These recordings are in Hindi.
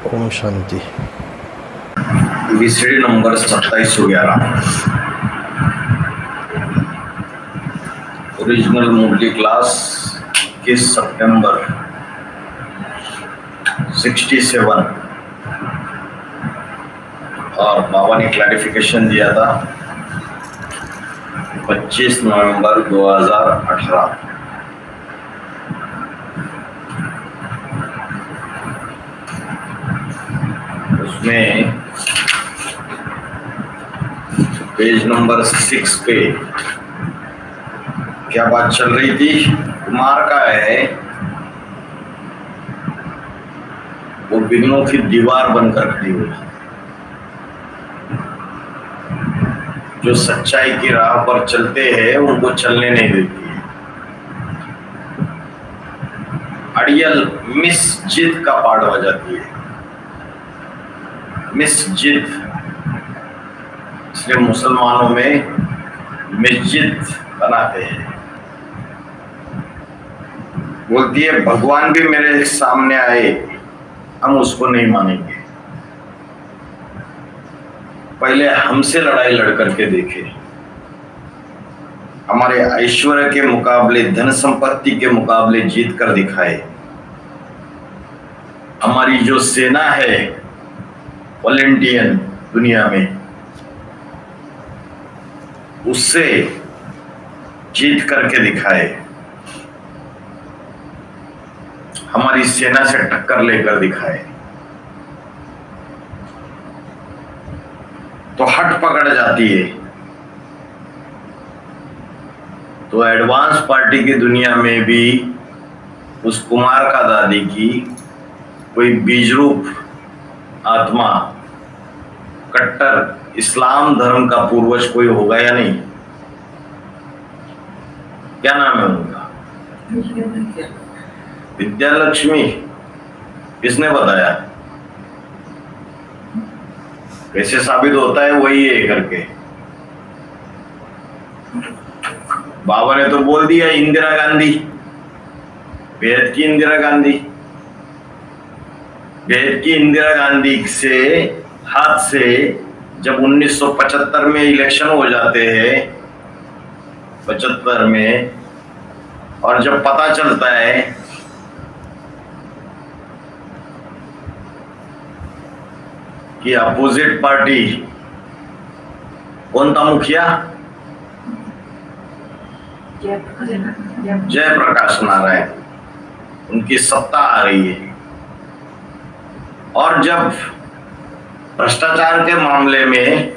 Om Shanti. VCD number 2711। Original मुरली क्लास 21 सितंबर 67 और बाबा ने क्लैरिफिकेशन दिया था 25 नवंबर 2018। उसमें पेज नंबर 6 पे क्या बात चल रही थी? कुमार का है वो विघ्नों की दीवार बनकर खड़ी हुई, जो सच्चाई की राह पर चलते हैं उनको चलने नहीं देती है। अड़ियल मिसजिद का पाठ बजाती है, मिसजिद, इसलिए मुसलमानों में मस्जिद बनाते हैं। बोलती है भगवान भी मेरे सामने आए, हम उसको नहीं मानेंगे, पहले हमसे लड़ाई लड़ करके देखे, हमारे ऐश्वर्य के मुकाबले, धन संपत्ति के मुकाबले जीत कर दिखाए। हमारी जो सेना है वॉलेंटियन दुनिया में, उससे जीत करके दिखाए, हमारी सेना से टक्कर लेकर दिखाए। तो हट पकड़ जाती है। तो एडवांस पार्टी की दुनिया में भी उस कुमार का दादी की कोई बीजरूप आत्मा, कट्टर इस्लाम धर्म का पूर्वज कोई होगा या नहीं? क्या नाम है उनका? विद्यालक्ष्मी। किसने बताया? कैसे साबित होता है वही है करके? बाबा ने तो बोल दिया इंदिरा गांधी, बेहद की इंदिरा गांधी, बेहद की इंदिरा गांधी से हाथ से जब 1975 में इलेक्शन हो जाते हैं, 75 में, और जब पता चलता है कि अपोजिट पार्टी, कौन था मुखिया? जयप्रकाश नारायण, उनकी सत्ता आ रही है। और जब भ्रष्टाचार के मामले में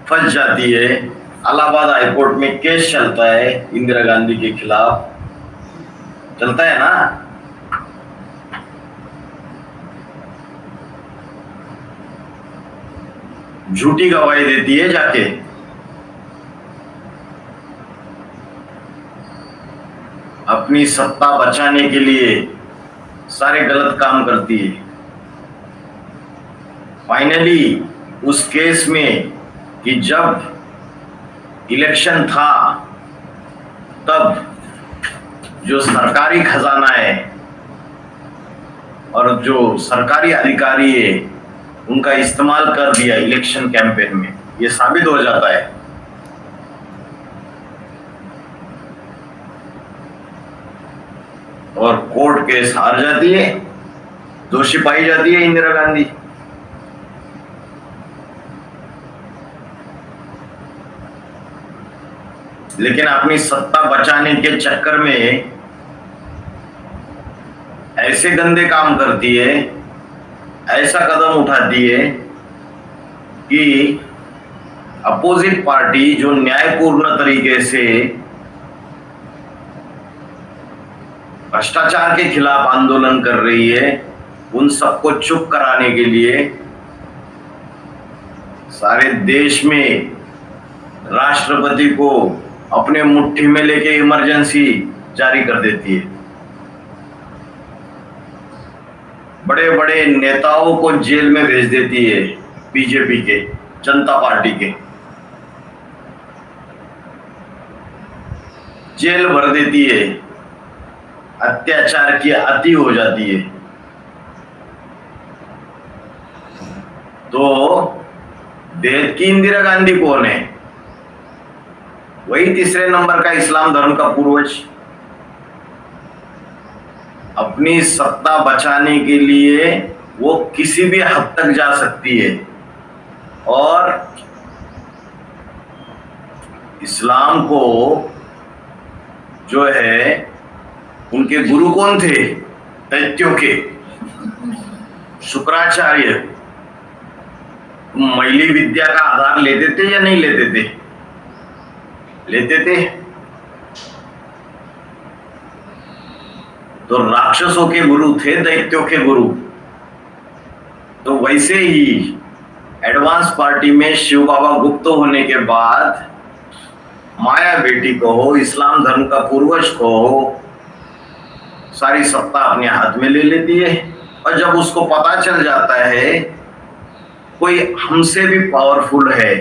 फंस जाती है, इलाहाबाद हाईकोर्ट में केस चलता है इंदिरा गांधी के खिलाफ, चलता है ना? झूठी गवाही देती है जाके, अपनी सत्ता बचाने के लिए सारे गलत काम करती है। फाइनली उस केस में कि जब इलेक्शन था तब जो सरकारी खजाना है और जो सरकारी अधिकारी है उनका इस्तेमाल कर दिया इलेक्शन कैंपेन में, ये साबित हो जाता है। और कोर्ट केस हार जाती है, दोषी पाई जाती है इंदिरा गांधी। लेकिन अपनी सत्ता बचाने के चक्कर में ऐसे गंदे काम करती है, ऐसा कदम उठाती है कि अपोजिट पार्टी जो न्यायपूर्ण तरीके से भ्रष्टाचार के खिलाफ आंदोलन कर रही है, उन सबको चुप कराने के लिए सारे देश में राष्ट्रपति को अपने मुट्ठी में लेके इमरजेंसी जारी कर देती है। बड़े बड़े नेताओं को जेल में भेज देती है, बीजेपी के, जनता पार्टी के जेल भर देती है। अत्याचार की अति हो जाती है। तो देश की इंदिरा गांधी कौन है? वही तीसरे नंबर का इस्लाम धर्म का पूर्वज। अपनी सत्ता बचाने के लिए वो किसी भी हद तक जा सकती है। और इस्लाम को जो है, उनके गुरु कौन थे? दैत्यों के शुक्राचार्य। मैली विद्या का आधार लेते थे या नहीं लेते थे? लेते थे। तो राक्षसों के गुरु थे दैत्यों के गुरु। तो वैसे ही एडवांस पार्टी में शिव बाबा गुप्त होने के बाद माया बेटी को, इस्लाम धर्म का पूर्वज को सारी सत्ता अपने हाथ में ले लेती है। और जब उसको पता चल जाता है कोई हमसे भी पावरफुल है,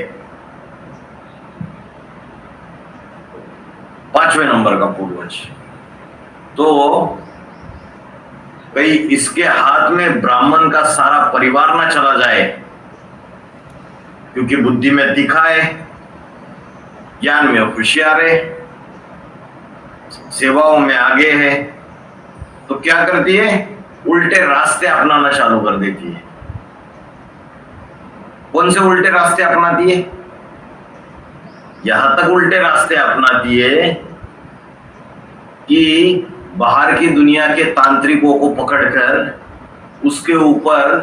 5वें नंबर का पूर्वज, तो कहीं इसके हाथ में ब्राह्मण का सारा परिवार ना चला जाए, क्योंकि बुद्धि में तीखा है, ज्ञान में होशियार है, सेवाओं में आगे है, तो क्या करती है? उल्टे रास्ते अपनाना चालू कर देती है। कौन से उल्टे रास्ते अपनाती है? यहां तक उल्टे रास्ते अपनाती है कि बाहर की दुनिया के तांत्रिकों को पकड़कर उसके ऊपर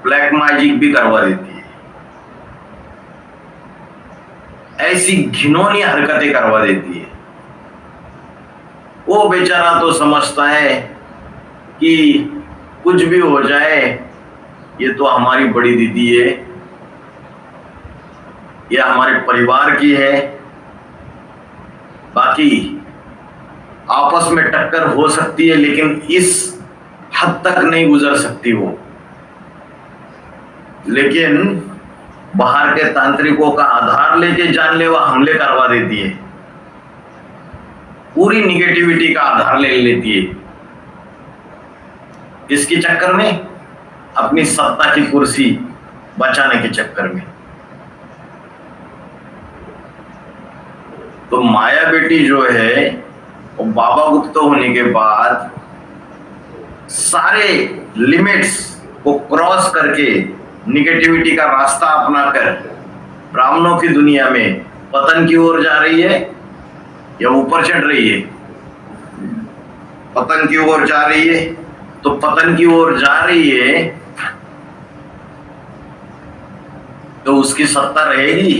ब्लैक मैजिक भी करवा देती है। ऐसी घिनौनी हरकतें करवा देती है। वो बेचारा तो समझता है कि कुछ भी हो जाए, ये तो हमारी बड़ी दीदी है, ये हमारे परिवार की है, बाकी आपस में टक्कर हो सकती है लेकिन इस हद तक नहीं गुजर सकती वो। लेकिन बाहर के तांत्रिकों का आधार लेके जानलेवा हमले करवा देती है, पूरी निगेटिविटी का आधार ले लेती है। किसके चक्कर में? अपनी सत्ता की कुर्सी बचाने के चक्कर में। तो माया बेटी जो है वो बाबा गुप्त होने के बाद सारे लिमिट्स को क्रॉस करके निगेटिविटी का रास्ता अपनाकर ब्राह्मणों की दुनिया में पतन की ओर जा रही है या ऊपर चढ़ रही है? पतन की ओर जा रही है। तो पतन की ओर जा रही है तो उसकी सत्ता रहेगी।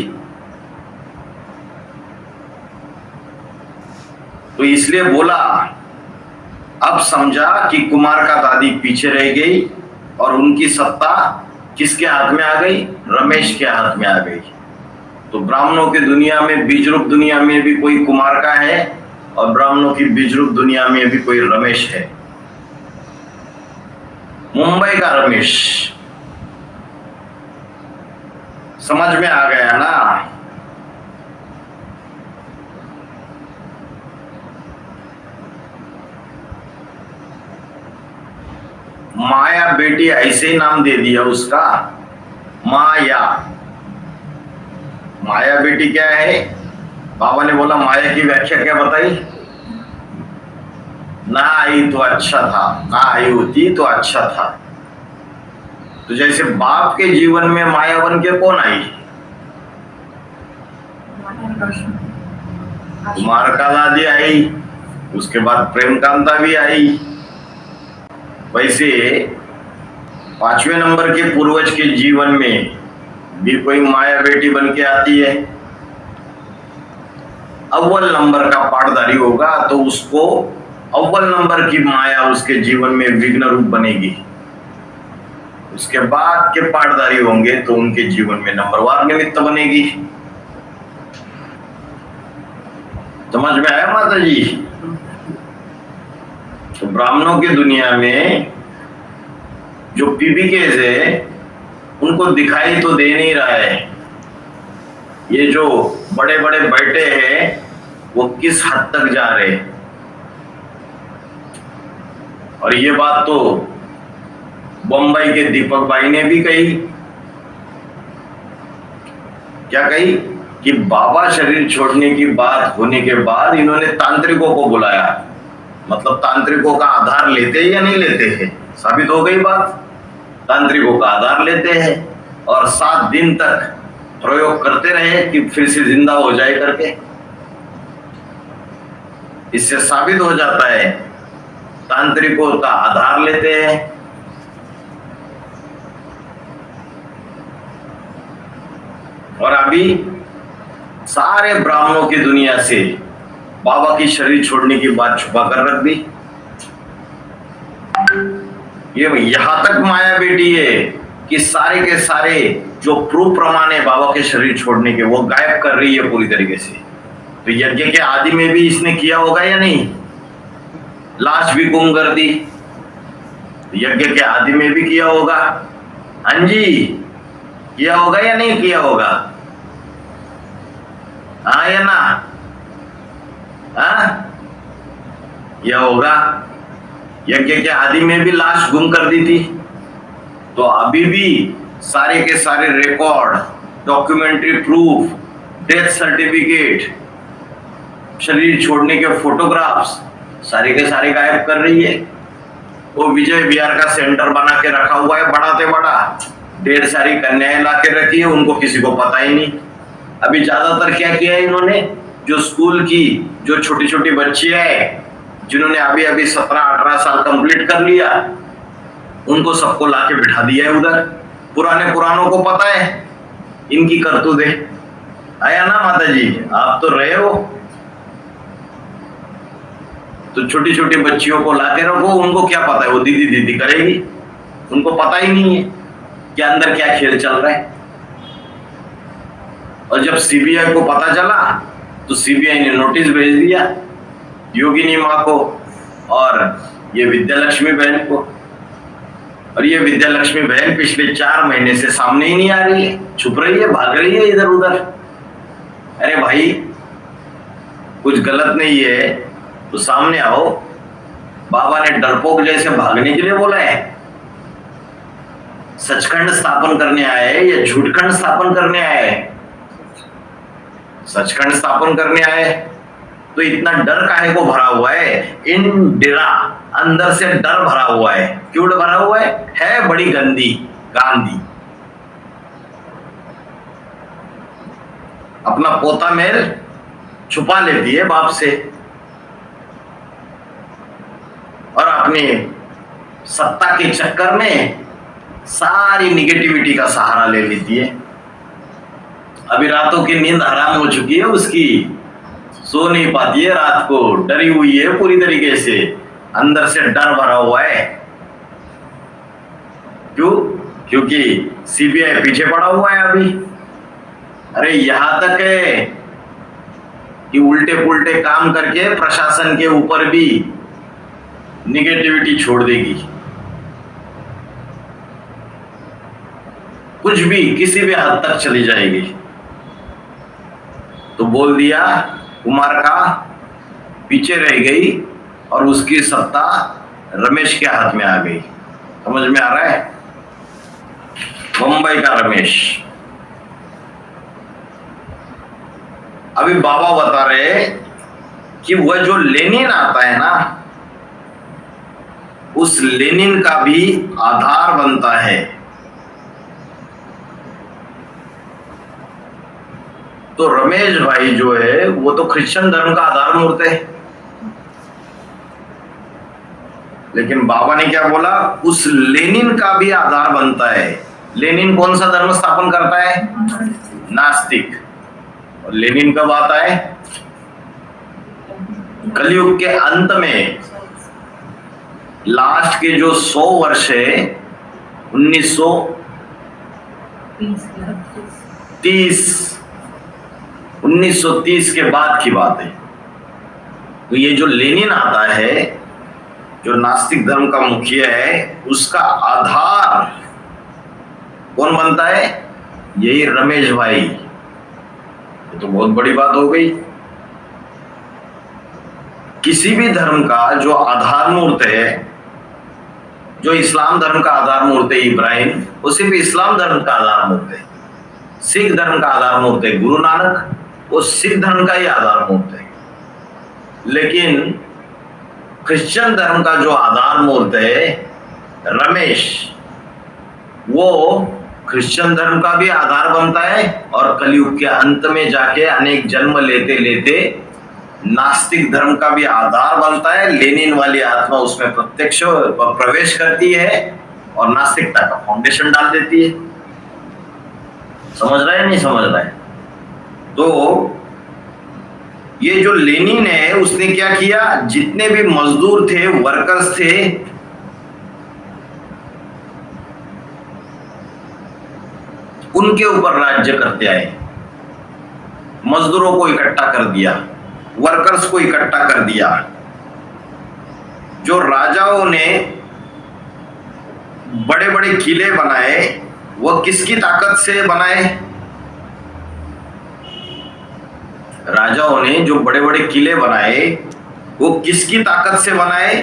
तो इसलिए बोला, अब समझा कि कुमार का दादी पीछे रह गई और उनकी सत्ता किसके हाथ में आ गई? रमेश के हाथ में आ गई। तो ब्राह्मणों की दुनिया में, बीज रूप दुनिया में भी कोई कुमार का है और ब्राह्मणों की बीज रूप दुनिया में भी कोई रमेश है। मुंबई का रमेश। समझ में आ गया ना? माया बेटी ऐसे ही नाम दे दिया उसका, माया। माया बेटी क्या है? बाबा ने बोला माया की व्याख्या क्या बताई? ना आई तो अच्छा था, ना आई होती तो अच्छा था। तो जैसे बाप के जीवन में माया बन के कौन आई? कुमार का दादी आई, उसके बाद प्रेम कांता भी आई। वैसे 5वें नंबर के पूर्वज के जीवन में भी कोई माया बेटी बन के आती है। अव्वल नंबर का पाठधारी होगा तो उसको अव्वल नंबर की माया उसके जीवन में विघ्न रूप बनेगी। उसके बाद के पाठधारी होंगे तो उनके जीवन में नंबरवार निमित्त बनेगी। समझ में आया माता जी? तो ब्राह्मणों की दुनिया में जो पीबीकेज है उनको दिखाई तो दे नहीं रहा है। ये जो बड़े बड़े बैठे हैं वो किस हद तक जा रहे हैं। और ये बात तो बंबई के दीपक भाई ने भी कही। क्या कही? कि बाबा शरीर छोड़ने की बात होने के बाद इन्होंने तांत्रिकों को बुलाया। मतलब तांत्रिकों का आधार लेते या नहीं लेते हैं? साबित हो गई बात। तांत्रिकों का आधार लेते हैं और 7 दिन तक प्रयोग करते रहे कि फिर से जिंदा हो जाए करके। इससे साबित हो जाता है तांत्रिकों का आधार लेते हैं। और अभी सारे ब्राह्मणों की दुनिया से बाबा की शरीर छोड़ने की बात छुपा कर रख दी। ये यहां तक माया बेटी है कि सारे के सारे जो प्रूफ प्रमाण है बाबा के शरीर छोड़ने के, वो गायब कर रही है पूरी तरीके से। तो यज्ञ के आदि में भी इसने किया होगा या नहीं? लाश भी गुम कर दी। यज्ञ के आदि में भी किया होगा। हाँ जी, किया होगा या नहीं किया होगा? हाँ या ना? हाँ, किया होगा। यज्ञ के आदि में भी लाश गुम कर दी थी। तो अभी भी सारे के सारे record, documentary proof, death certificate, शरीर छोड़ने के फोटोग्राफ्स सारे के सारे गायब कर रही है। वो विजय विहार का सेंटर बना के रखा हुआ है बढ़ाते बड़ा, ढेर सारी कन्याएं ला के रखी है, उनको किसी को पता ही नहीं। अभी ज्यादातर क्या किया है इन्होंने, जो स्कूल की जो छोटी छोटी बच्चियां हैं जिन्होंने अभी अभी 17-18 साल कंप्लीट कर लिया, उनको सबको लाके बिठा दिया है उधर। पुरानों को पता है इनकी करतूतें। आया ना माता जी, आप तो रहे हो। तो छोटी छोटी बच्चियों को लाके रखो, उनको क्या पता है, वो दीदी दीदी करेगी, उनको पता ही नहीं है कि अंदर क्या खेल चल रहा है। और जब सीबीआई को पता चला तो सीबीआई ने नोटिस भेज दिया योगिनी माँ को और ये विद्यालक्ष्मी बहन को। और ये विद्यालक्ष्मी बहन पिछले 4 महीने से सामने ही नहीं आ रही है, छुप रही है, भाग रही है इधर उधर। अरे भाई, कुछ गलत नहीं है तो सामने आओ। बाबा ने डरपोक जैसे भागने के लिए बोला है? सचखंड स्थापन करने आए या झूठखंड स्थापन करने आए? सचखंड स्थापन करने आए। तो इतना डर काहे को भरा हुआ है? इन डेरा अंदर से डर भरा हुआ है। क्यों भरा हुआ है बड़ी गंदी गांधी। अपना पोता मेल छुपा लेती है बाप से और अपने सत्ता के चक्कर में सारी निगेटिविटी का सहारा ले लेती है। अभी रातों की नींद हराम हो चुकी है उसकी, सो नहीं पाती है रात को, डरी हुई है पूरी तरीके से, अंदर से डर भरा हुआ है। क्यों? क्योंकि सीबीआई पीछे पड़ा हुआ है अभी। अरे यहां तक है कि उल्टे पुल्टे काम करके प्रशासन के ऊपर भी निगेटिविटी छोड़ देगी। कुछ भी किसी भी हद तक चली जाएगी। तो बोल दिया कुमार का पीछे रह गई और उसकी सत्ता रमेश के हाथ में आ गई। समझ में आ रहा है? मुंबई का रमेश। अभी बाबा बता रहे कि वह जो लेनिन आता है ना, उस लेनिन का भी आधार बनता है। तो रमेश भाई जो है वो तो क्रिश्चियन धर्म का आधार मूर्त है। लेकिन बाबा ने क्या बोला, उस लेनिन का भी आधार बनता है। लेनिन कौन सा धर्म स्थापन करता है? नास्तिक। और लेनिन कब आता है? कलयुग के अंत में। लास्ट के जो 100 वर्ष है 1930 के बाद की बात है। तो ये जो लेनिन आता है, जो नास्तिक धर्म का मुखिया है, उसका आधार कौन बनता है? यही रमेश भाई। ये तो बहुत बड़ी बात हो गई। किसी भी धर्म का जो आधार मूर्त है जो इस्लाम धर्म का आधार मूर्त है इब्राहिम, वो सिर्फ इस्लाम धर्म का आधार मूर्त है। सिख धर्म का आधार मूर्त है गुरु नानक, वो सिख धर्म का ही आधार मूर्त है। लेकिन क्रिश्चियन धर्म का जो आधार मूर्त है रमेश, वो क्रिश्चियन धर्म का भी आधार बनता है और कलयुग के अंत में जाके अनेक जन्म लेते लेते नास्तिक धर्म का भी आधार बनता है। लेनिन वाली आत्मा उसमें प्रत्यक्ष प्रवेश करती है और नास्तिकता का फाउंडेशन डाल देती है। समझ रहा है नहीं समझ रहा है? तो ये जो लेनिन है उसने क्या किया, जितने भी मजदूर थे, वर्कर्स थे, उनके ऊपर राज्य करते आए। मजदूरों को इकट्ठा कर दिया, वर्कर्स को इकट्ठा कर दिया। जो राजाओं ने बड़े बड़े किले बनाए, वो किसकी ताकत से बनाए? राजाओं ने जो बड़े बड़े किले बनाए, वो किसकी ताकत से बनाए?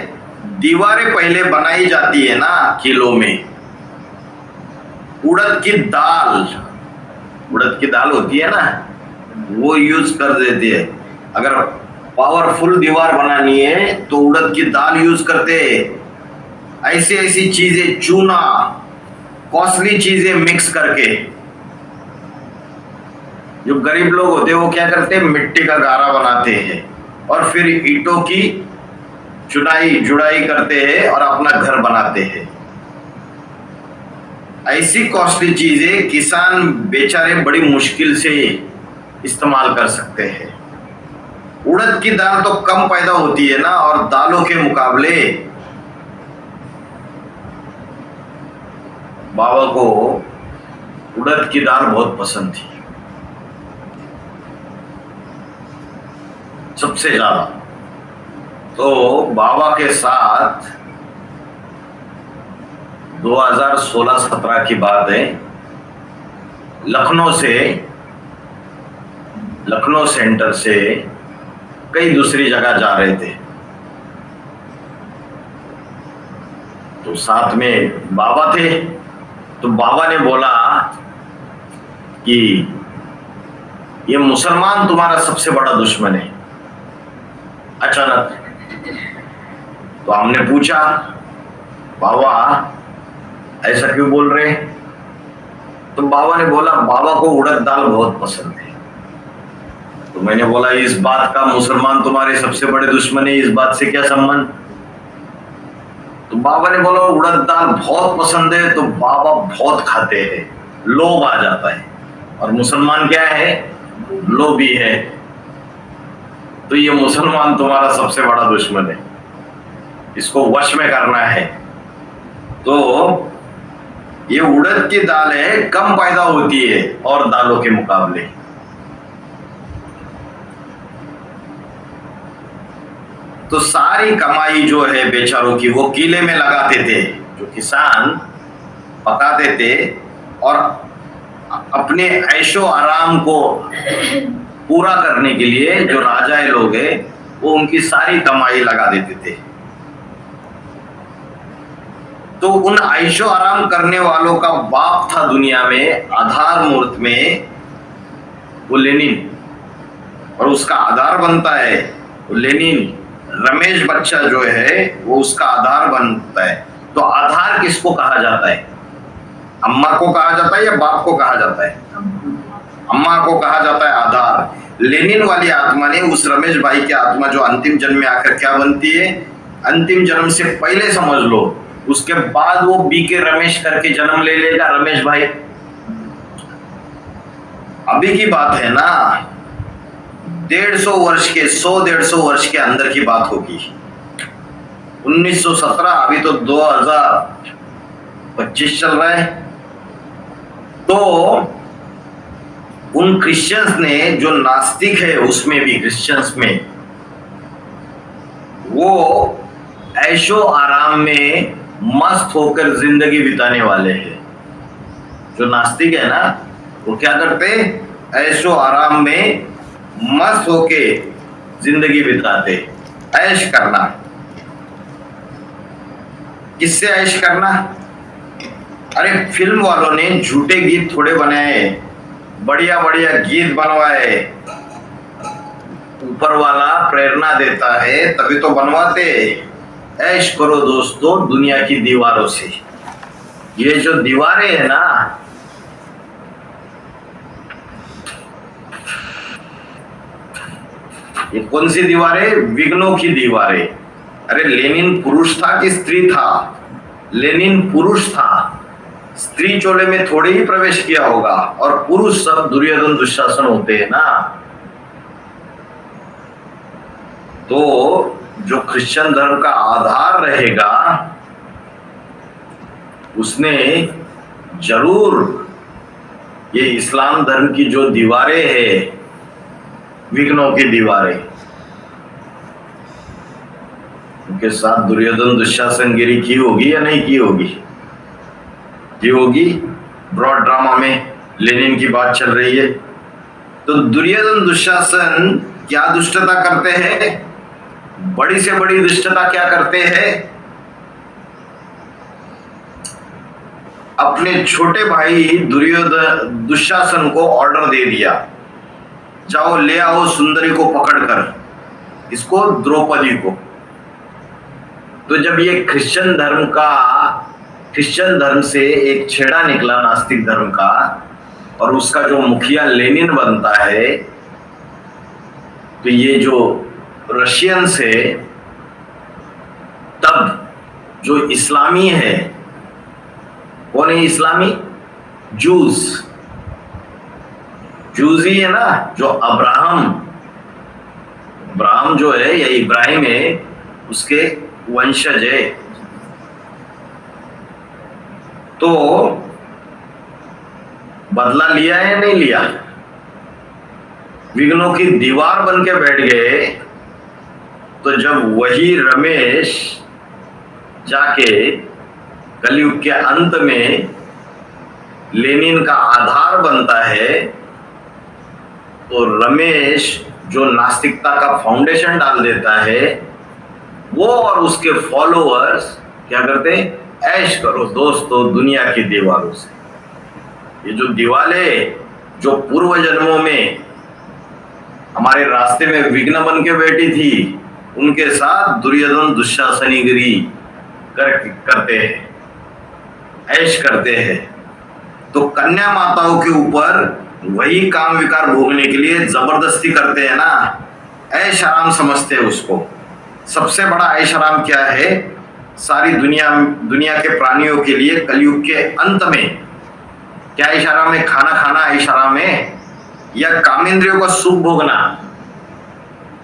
दीवारें पहले बनाई जाती है ना किलों में, उड़द की दाल होती है ना, वो यूज कर देते हैं। अगर पावरफुल दीवार बनानी है तो उड़द की दाल यूज करते हैं। ऐसी ऐसी चीजें, चूना, कॉस्टली चीजें मिक्स करके। जो गरीब लोग होते हैं वो क्या करते हैं, मिट्टी का गारा बनाते हैं और फिर ईंटों की चुनाई जुड़ाई करते हैं और अपना घर बनाते हैं। ऐसी कॉस्टली चीजें किसान बेचारे बड़ी मुश्किल से इस्तेमाल कर सकते हैं। उड़द की दाल तो कम पैदा होती है ना, और दालों के मुकाबले बाबा को उड़द की दाल बहुत पसंद थी, सबसे ज्यादा। तो बाबा के साथ 2016-17 की बात है, लखनऊ सेंटर से कई दूसरी जगह जा रहे थे। तो साथ में बाबा थे। तो बाबा ने बोला कि ये मुसलमान तुम्हारा सबसे बड़ा दुश्मन है। अचानक तो हमने पूछा, बाबा ऐसा क्यों बोल रहे? तो बाबा ने बोला, बाबा को उड़द दाल बहुत पसंद है। तो मैंने बोला, इस बात का मुसलमान तुम्हारे सबसे बड़े दुश्मन है, इस बात से क्या संबंध? तो बाबा ने बोला, उड़द दाल बहुत पसंद है तो बाबा बहुत खाते हैं, लोभ आ जाता है। और मुसलमान क्या है? लोभी है। तो ये मुसलमान तुम्हारा सबसे बड़ा दुश्मन है, इसको वश में करना है। तो ये उड़द की दाल है, कम पैदा होती है और दालों के मुकाबले। तो सारी कमाई जो है बेचारों की वो किले में लगाते थे। जो किसान पकाते थे और अपने ऐशो आराम को पूरा करने के लिए जो राजाए लोग हैं वो उनकी सारी कमाई लगा देते थे। तो उन ऐशो आराम करने वालों का बाप था दुनिया में आधार मूर्त में वो लेनिन, और उसका आधार बनता है वो लेनिन। रमेश बच्चा जो है वो उसका आधार बनता है। तो आधार किसको कहा जाता है? अम्मा को कहा जाता है या बाप को कहा जाता है? अम्मा को कहा जाता है आधार। लेनिन वाली आत्मा ने उस रमेश भाई की आत्मा जो अंतिम जन्म में आकर क्या बनती है, अंतिम जन्म से पहले समझ लो, उसके बाद वो बी के रमेश करके जन्म ले लेगा रमेश भाई। अभी की बात है ना, 150 वर्ष के 100-150 वर्ष के अंदर की बात होगी। 1917, अभी तो 2025 चल रहा है। तो उन क्रिश्चियंस ने, जो नास्तिक है उसमें भी, क्रिश्चियंस में, वो ऐशो आराम में मस्त होकर जिंदगी बिताने वाले हैं। जो नास्तिक है ना वो क्या करते? ऐशो आराम में मस्त होके जिंदगी बिताते, ऐश करना। किससे ऐश करना? अरे फिल्म वालों ने झूठे गीत थोड़े बनाए, बढ़िया बढ़िया गीत बनवाए। ऊपर वाला प्रेरणा देता है तभी तो बनवाते। ऐश करो दोस्तों दुनिया की दीवारों से। ये जो दीवारें है ना, ये कौन सी दीवारें? विघ्नों की दीवारें। अरे लेनिन पुरुष था कि स्त्री था? लेनिन पुरुष था, स्त्री चोले में थोड़े ही प्रवेश किया होगा। और पुरुष सब दुर्योधन दुशासन होते हैं ना। तो जो क्रिश्चियन धर्म का आधार रहेगा उसने जरूर ये इस्लाम धर्म की जो दीवारें हैं, विघ्नों की दीवारें, उनके साथ दुर्योधन दुशासन गिरी की होगी या नहीं की होगी? की होगी। ब्रॉड ड्रामा में लेनिन की बात चल रही है। तो दुर्योधन दुशासन क्या दुष्टता करते हैं? बड़ी से बड़ी दुष्टता क्या करते हैं? अपने छोटे भाई दुर्योधन दुशासन को ऑर्डर दे दिया, जाओ ले आओ सुंदरी को पकड़कर, इसको द्रौपदी को। तो जब ये क्रिश्चियन धर्म से एक छेड़ा निकला नास्तिक धर्म का, और उसका जो मुखिया लेनिन बनता है, तो ये जो रशियन से, तब जो इस्लामी है, कौन है इस्लामी? जूस ही है ना, जो अब्राहम जो है या इब्राहिम है, उसके वंशज है। तो बदला लिया है नहीं लिया? विघ्नों की दीवार बन के बैठ गए। तो जब वही रमेश जाके कलयुग के अंत में लेनिन का आधार बनता है, तो रमेश जो नास्तिकता का फाउंडेशन डाल देता है, वो और उसके फॉलोअर्स क्या करते हैं? ऐश करो दोस्तों दुनिया की दीवारों से। ये जो दीवारें जो पूर्व जन्मों में हमारे रास्ते में विघ्न बन के बैठी थी, उनके साथ दुर्योधन दुशासनीगिरी करते हैं, ऐश करते हैं। तो कन्या माताओं के ऊपर वही काम विकार भोगने के लिए जबरदस्ती करते हैं ना, ऐश आराम समझते हैं उसको। सबसे बड़ा ऐश आराम क्या है? सारी दुनिया के प्राणियों के लिए कलयुग के अंत में क्या ऐश आराम है? खाना खाना ऐश आराम है, या कामेंद्रियों का सुख भोगना?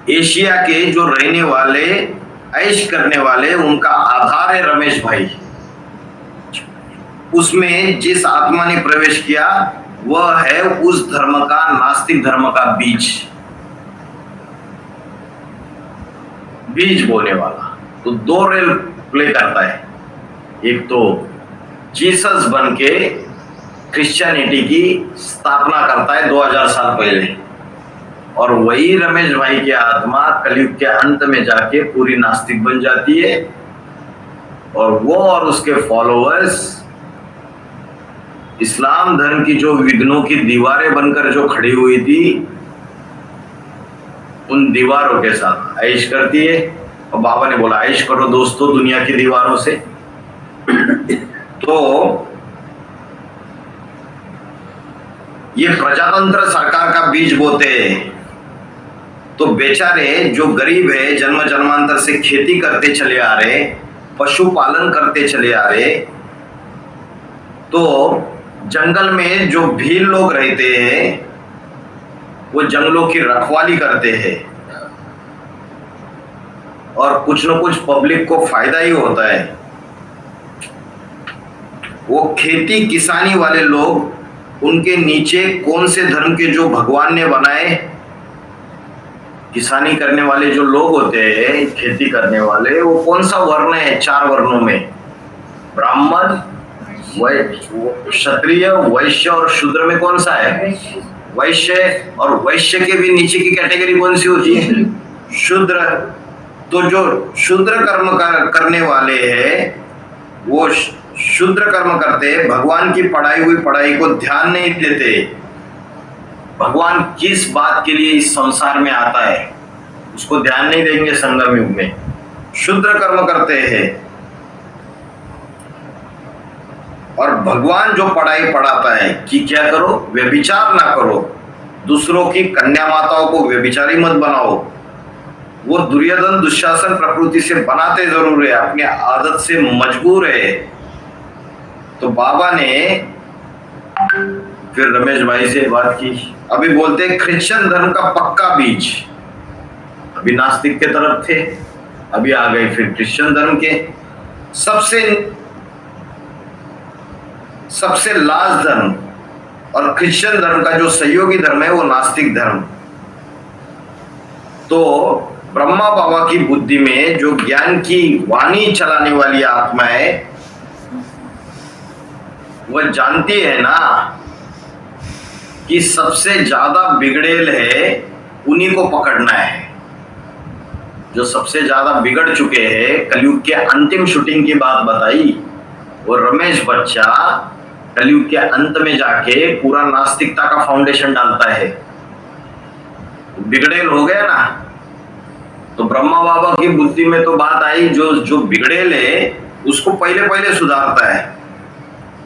एशिया के जो रहने वाले ऐश करने वाले, उनका आधार है रमेश भाई। उसमें जिस आत्मा ने प्रवेश किया वह है उस धर्म का, नास्तिक धर्म का बीज बोने वाला। तो दो रोल प्ले करता है। एक तो जीसस बन के क्रिश्चियनिटी की स्थापना करता है 2000 साल पहले, और वही रमेश भाई की आत्मा कलयुग के अंत में जाके पूरी नास्तिक बन जाती है, और वो और उसके फॉलोअर्स इस्लाम धर्म की जो विघ्नों की दीवारें बनकर जो खड़ी हुई थी, उन दीवारों के साथ ऐश करती है। और बाबा ने बोला ऐश करो दोस्तों दुनिया की दीवारों से। तो ये प्रजातंत्र सरकार का बीज बोते हैं। तो बेचारे जो गरीब है, जन्म जन्मांतर से खेती करते चले आ रहे, पशुपालन करते चले आ रहे, तो जंगल में जो भील लोग रहते हैं वो जंगलों की रखवाली करते हैं, और कुछ न कुछ पब्लिक को फायदा ही होता है। वो खेती किसानी वाले लोग, उनके नीचे कौन से धर्म के जो भगवान ने बनाए, किसानी करने वाले जो लोग होते हैं, खेती करने वाले, वो कौन सा वर्ण है? 4 वर्णों में, ब्राह्मण, क्षत्रिय, वैश्य और शूद्र में कौन सा है? वैश्य। और वैश्य के भी नीचे की कैटेगरी कौन सी होती है? शूद्र। तो जो शूद्र कर्म करने वाले हैं, वो शूद्र कर्म करते, भगवान की पढ़ाई हुई पढ़ाई को ध्यान नहीं देते। भगवान किस बात के लिए इस संसार में आता है उसको ध्यान नहीं देंगे। संगम युग में शूद्र कर्म करते हैं और भगवान जो पढ़ाई पढ़ाता है कि क्या करो, व्यभिचार ना करो, दूसरों की कन्या माताओं को व्यभिचारी मत बनाओ। वो दुर्योधन दुशासन प्रकृति से बनाते जरूर है, अपनी आदत से मजबूर है। तो बाबा ने फिर रमेश भाई से बात की। अभी बोलते क्रिश्चियन धर्म का पक्का बीज, अभी नास्तिक के तरफ थे, अभी आ गए फिर क्रिश्चियन धर्म के। सबसे लास्ट धर्म और क्रिश्चियन धर्म का जो सहयोगी धर्म है वो नास्तिक धर्म। तो ब्रह्मा बाबा की बुद्धि में जो ज्ञान की वाणी चलाने वाली आत्मा है वह जानती है ना कि सबसे ज्यादा बिगड़ेल है उन्हीं को पकड़ना है। जो सबसे ज्यादा बिगड़ चुके हैं, कलयुग के अंतिम शूटिंग की बात बताई, वो रमेश बच्चा कलयुग के अंत में जाके पूरा नास्तिकता का फाउंडेशन डालता है। बिगड़ेल हो गया ना, तो ब्रह्मा बाबा की बुद्धि में तो बात आई, जो बिगड़ेल है उसको पहले सुधारता है,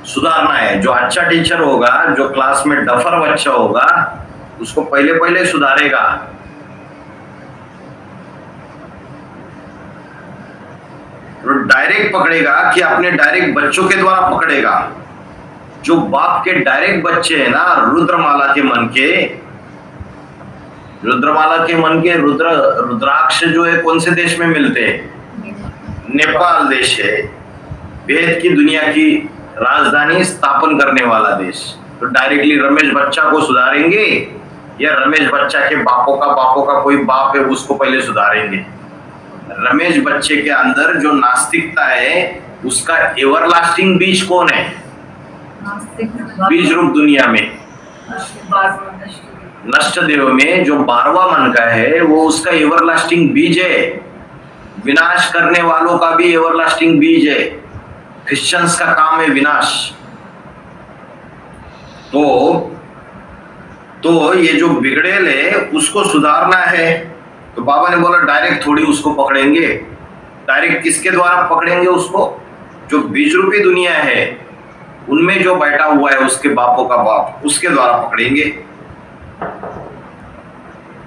सुधारना है। जो अच्छा टीचर होगा, जो क्लास में डफर बच्चा होगा, उसको पहले सुधारेगा। तो डायरेक्ट पकड़ेगा कि अपने डायरेक्ट बच्चों के द्वारा पकड़ेगा। जो बाप के डायरेक्ट बच्चे हैं ना, रुद्रमाला के मन के रुद्राक्ष जो है कौन से देश में मिलते हैं? नेपाल देश है, वेद की दुनिया की राजधानी स्थापन करने वाला देश। तो डायरेक्टली रमेश बच्चा को सुधारेंगे या रमेश बच्चा के बापों का कोई बाप है उसको पहले सुधारेंगे? रमेश बच्चे के अंदर जो नास्तिकता है उसका एवरलास्टिंग बीज कौन है? बीज रूप दुनिया में नष्ट देव में जो 12वां मन का है वो उसका एवरलास्टिंग बीज है। विनाश करने वालों का भी एवरलास्टिंग बीज है। क्रिश्चियंस का काम है विनाश। तो ये जो बिगड़ेल है उसको सुधारना है। तो बाबा ने बोला डायरेक्ट थोड़ी उसको पकड़ेंगे। डायरेक्ट किसके द्वारा पकड़ेंगे उसको? जो बीज रूपी दुनिया है उनमें जो बैठा हुआ है उसके बापों का बाप, उसके द्वारा पकड़ेंगे।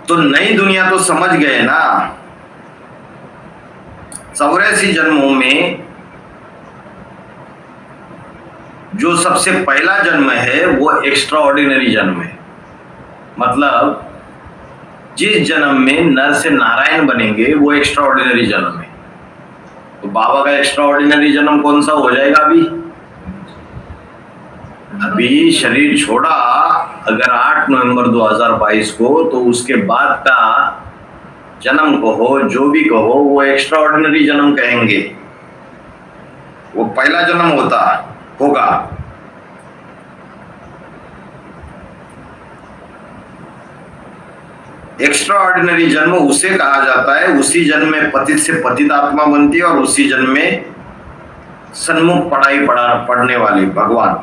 तो नई दुनिया तो समझ गए ना। 84 जन्मों में जो सबसे पहला जन्म है वो एक्स्ट्रा ऑर्डिनरी जन्म है। मतलब जिस जन्म में नर से नारायण बनेंगे वो एक्स्ट्रा ऑर्डिनरी जन्म है। तो बाबा का एक्स्ट्रा ऑर्डिनरी जन्म कौन सा हो जाएगा? अभी शरीर छोड़ा अगर 8 नवंबर 2022 को, तो उसके बाद का जन्म कहो जो भी कहो वो एक्स्ट्रा ऑर्डिनरी जन्म कहेंगे। वो पहला जन्म होगा। एक्स्ट्रा ऑर्डिनरी जन्म उसे कहा जाता है, उसी जन्म में पतित से पतित आत्मा बनती है और उसी जन्म में सन्मुख पढ़ने वाले भगवान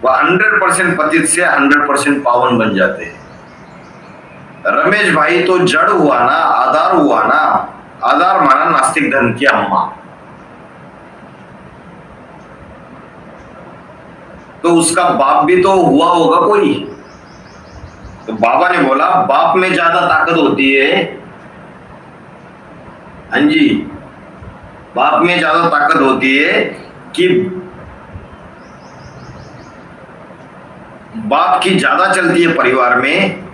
वह 100% पतित से 100% पावन बन जाते हैं। रमेश भाई तो जड़ हुआ ना, आधार हुआ ना। आधार माना नास्तिक धर्म की अम्मा। तो उसका बाप भी तो हुआ होगा कोई। तो बाबा ने बोला बाप में ज्यादा ताकत होती है। हाँ जी, बाप में ज्यादा ताकत होती है कि बाप की ज्यादा चलती है परिवार में,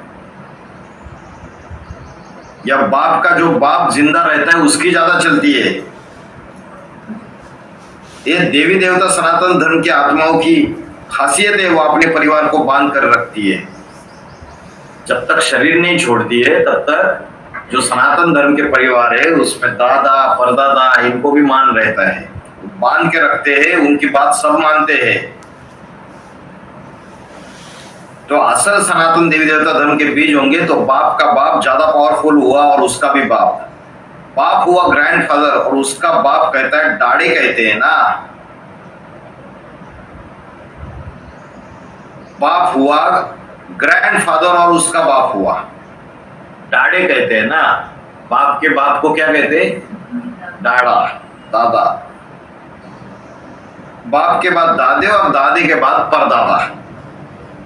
या बाप का जो बाप जिंदा रहता है उसकी ज्यादा चलती है। ये देवी देवता सनातन धर्म की आत्माओं की खासियत है, वो अपने परिवार को बांध कर रखती है। जब तक शरीर नहीं छोड़ती है तब तक जो सनातन धर्म के परिवार है उसमें दादा परदादा इनको भी मान रहता है, बांध के रखते हैं, उनकी बात सब मानते हैं। तो असल सनातन देवी देवता धर्म के बीज होंगे तो बाप का बाप ज्यादा पावरफुल हुआ और उसका भी बाप। बाप हुआ ग्रैंडफादर और उसका बाप कहता है डाड़े कहते हैं ना, बाप हुआ ग्रैंडफादर और उसका बाप हुआ डाड़े कहते हैं ना। बाप के बाप को क्या कहते हैं? डाड़ा, दादा। बाप के बाद दादे और दादे के बाद परदादा।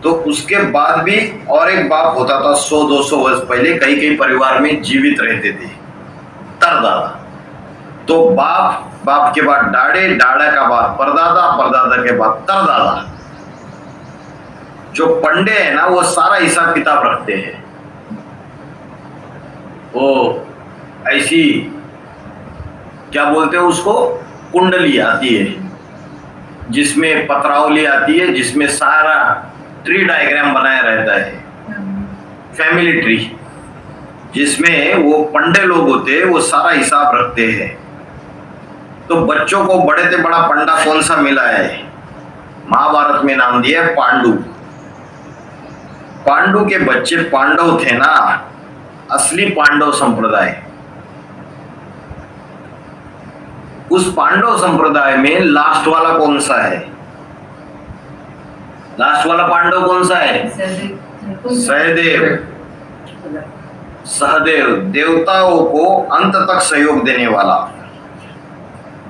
तो उसके बाद भी और एक बाप होता था 100-200 वर्ष पहले, कई कई परिवार में जीवित रहते थे, तरदादा। तो बाप के बाद डाड़े, डाड़ा का बाद परदादा, परदादा के बाद तरदादा। जो पंडे है ना वो सारा हिसाब किताब रखते हैं। वो ऐसी क्या बोलते हैं उसको, कुंडली आती है जिसमें पत्रावली आती है, जिसमें सारा ट्री डायग्राम बनाया रहता है, फैमिली ट्री, जिसमें वो पंडे लोग होते हैं, वो सारा हिसाब रखते हैं। तो बच्चों को बड़े से बड़ा पंडा कौन सा मिला है? महाभारत में नाम दिया है पांडु। पांडु के बच्चे पांडव थे ना, असली पांडव संप्रदाय। उस पांडव संप्रदाय में लास्ट वाला कौन सा है? लास्ट वाला पांडव कौन सा है? सहदेव। सहदेव देवताओं को अंत तक सहयोग देने वाला।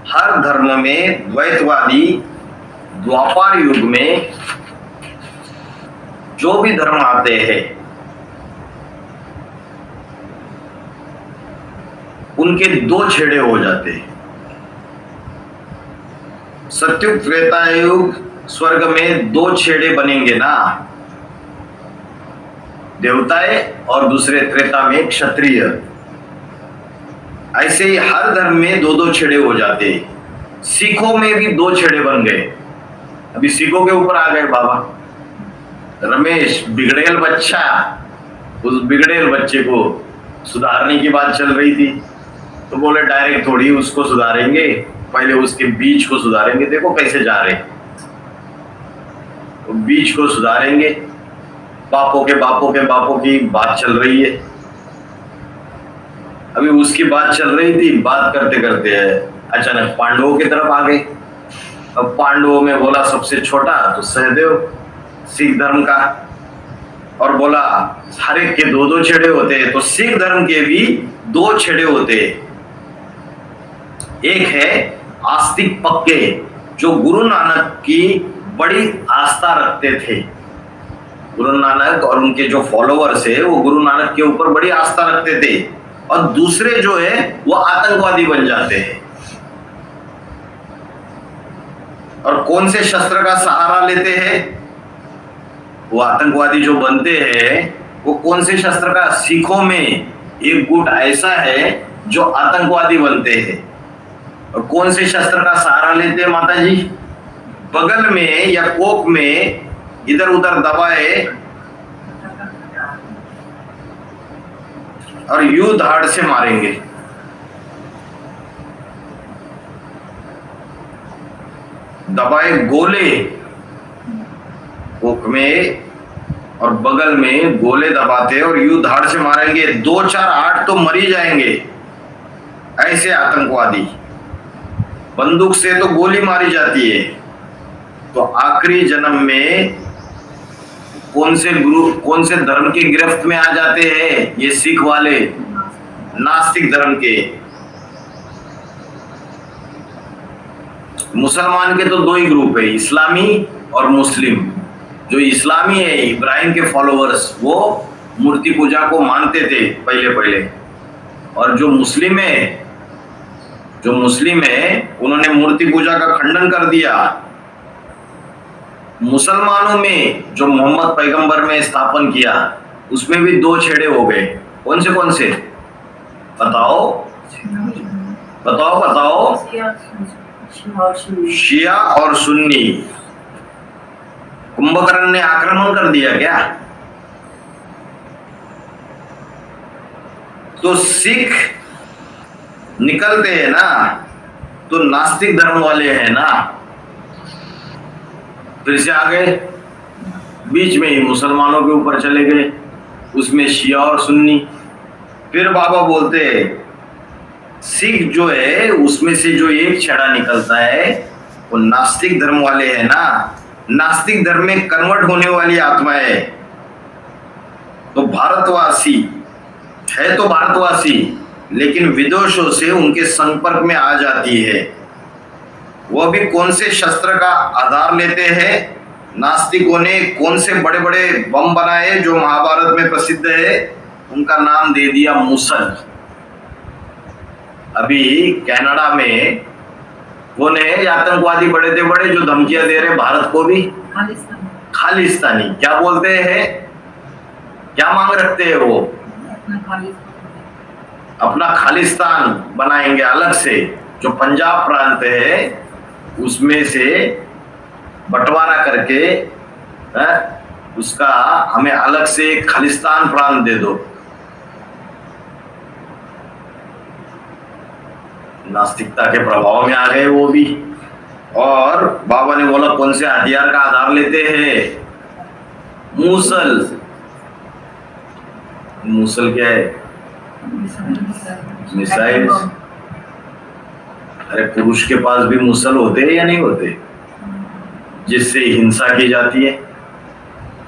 हर धर्म में द्वैतवादी, द्वापर युग में जो भी धर्म आते हैं उनके दो छेड़े हो जाते हैं। सत्युग त्रेता युग स्वर्ग में दो छेड़े बनेंगे ना, देवताएं और दूसरे त्रेता में क्षत्रिय। ऐसे ही हर धर्म में दो दो छेड़े हो जाते। सिखों में भी दो छेड़े बन गए। अभी सिखों के ऊपर आ गए बाबा रमेश, बिगड़ेल बच्चा। उस बिगड़ेल बच्चे को सुधारने की बात चल रही थी, तो बोले डायरेक्ट थोड़ी उसको सुधारेंगे, पहले उसके बीज को सुधारेंगे। देखो कैसे जा रहे, तो बीज को सुधारेंगे। बापों के बापों के बापों की बात चल रही है। अभी उसकी बात चल रही थी, बात करते करते अचानक पांडवों की तरफ आ गए। अब पांडवों में बोला सबसे छोटा तो सहदेव, सिख धर्म का, और बोला हर एक के दो दो छेड़े होते हैं, तो सिख धर्म के भी दो छेड़े होते हैं। एक है आस्तिक पक्के, जो गुरु नानक की बड़ी आस्था रखते थे। गुरु नानक और उनके जो फॉलोअर्स है वो गुरु नानक के ऊपर बड़ी आस्था रखते थे। और दूसरे जो है वो आतंकवादी बन जाते हैं। और कौन से शस्त्र का सहारा लेते हैं? वो आतंकवादी जो बनते हैं वो कौन से शस्त्र का? सिखों में एक गुट ऐसा है जो आतंकवादी बनते हैं। और कौन से शस्त्र का सहारा लेते हैं माता जी? बगल में या कोक में इधर उधर दबाए और यूं धाड़ से मारेंगे। दबाए गोले कोक में और बगल में गोले दबाते और यूं धाड़ से मारेंगे। 2, 4, 8 तो मर ही जाएंगे। ऐसे आतंकवादी, बंदूक से तो गोली मारी जाती है। तो आखिरी जन्म में कौन से गुरु, कौन से धर्म के गिरफ्त में आ जाते हैं ये सिख वाले? नास्तिक धर्म के। मुसलमान के तो दो ही ग्रुप है, इस्लामी और मुस्लिम। जो इस्लामी है, इब्राहिम के फॉलोअर्स, वो मूर्ति पूजा को मानते थे पहले। और जो मुस्लिम है उन्होंने मूर्ति पूजा का खंडन कर दिया। मुसलमानों में जो मोहम्मद पैगंबर ने स्थापन किया उसमें भी दो छेड़े हो गए। कौन से? बताओ। शिया और सुन्नी। कुंभकर्ण ने आक्रमण कर दिया क्या? तो सिख निकलते हैं ना, तो नास्तिक धर्म वाले हैं ना, फिर से आ गए, बीच में ही मुसलमानों के ऊपर चले गए, उसमें शिया और सुन्नी। फिर बाबा बोलते सिख जो है उसमें से जो एक छेड़ा निकलता है वो नास्तिक धर्म वाले है ना, नास्तिक धर्म में कन्वर्ट होने वाली आत्मा है। तो भारतवासी है तो भारतवासी, लेकिन विदेशों से उनके संपर्क में आ जाती है। वह भी कौन से शस्त्र का आधार लेते हैं? नास्तिकों ने कौन से बड़े बड़े बम बनाए जो महाभारत में प्रसिद्ध है? उनका नाम दे दिया मूसल। अभी कनाडा में कौन है आतंकवादी बड़े थे बड़े जो धमकियां दे रहे भारत को भी? खालिस्तानी। क्या बोलते हैं, क्या मांग रखते हैं वो? अपना खालिस्तान बनाएंगे अलग से। जो पंजाब प्रांत है उसमें से बंटवारा करके उसका हमें अलग से खालिस्तान प्रांत दे दो। नास्तिकता के प्रभाव में आ गए वो भी। और बाबा ने बोला कौन से हथियार का आधार लेते हैं? मूसल। मूसल क्या है? मिसाइल। अरे पुरुष के पास भी मूसल होते हैं या नहीं होते? जिससे हिंसा की जाती है,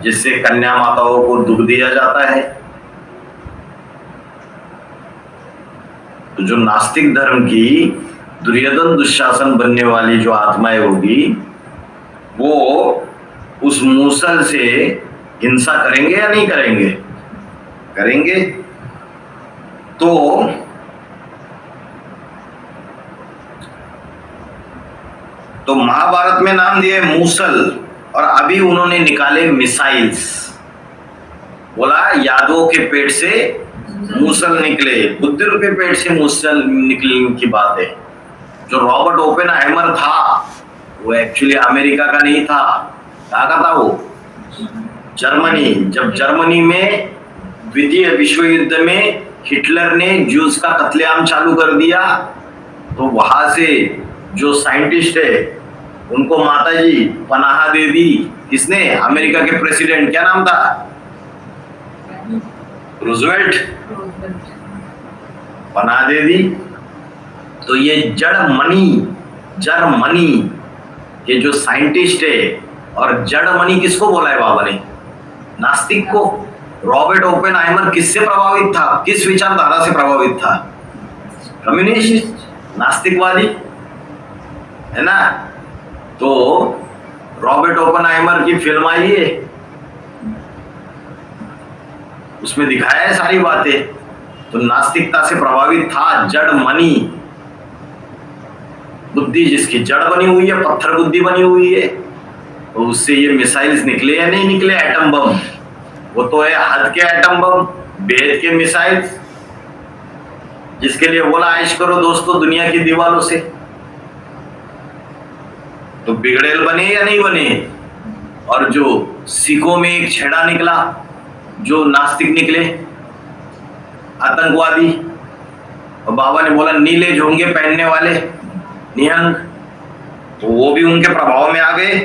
जिससे कन्या माताओं को दुख दिया जाता है। तो जो नास्तिक धर्म की दुर्योधन दुशासन बनने वाली जो आत्माएं होगी वो उस मूसल से हिंसा करेंगे या नहीं करेंगे? करेंगे। तो महाभारत में नाम दिए मूसल और अभी उन्होंने निकाले मिसाइल्स। बोला यादवों के पेट से मूसल निकले, बुद्ध के पेट से मूसल निकलने की बात है। जो रॉबर्ट ओपेनहाइमर था वो एक्चुअली अमेरिका का नहीं था। कहाँ का था वो? जर्मनी। जब जर्मनी में द्वितीय विश्व युद्ध में हिटलर ने ज्यूज का कत्लेआम चालू कर दिया तो वहां से जो साइंटिस्ट है उनको माताजी पनाह दे दी। किसने? अमेरिका के प्रेसिडेंट। क्या नाम था? रूजवेल्ट। पनाह दे दी। तो ये जर्मनी के जो साइंटिस्ट है, और जर्मनी किसको बोला है बाबा ने? नास्तिक को। रॉबर्ट ओपेनहाइमर किससे प्रभावित था? किस विचारधारा से प्रभावित था? कम्युनिस्ट, नास्तिकवादी है ना। तो रॉबर्ट ओपेनहाइमर की फिल्म आई है, उसमें दिखाया है सारी बातें। तो नास्तिकता से प्रभावित था जर्मनी। बुद्धि जिसकी जड़ बनी हुई है, पत्थर बुद्धि बनी हुई है, तो उससे ये मिसाइल्स निकले या नहीं निकले? Atom bomb. वो तो है हद के एटम बम, बेहद के मिसाइल्स, जिसके लिए बोला ऐश करो दोस्तों दुनिया की दीवारों से। तो बिगड़ेल बने या नहीं बने? और जो सिखों में एक छेड़ा निकला, जो नास्तिक निकले, आतंकवादी, और बाबा ने बोला नीले झोंगे पहनने वाले निहंग, तो वो भी उनके प्रभाव में आ गए।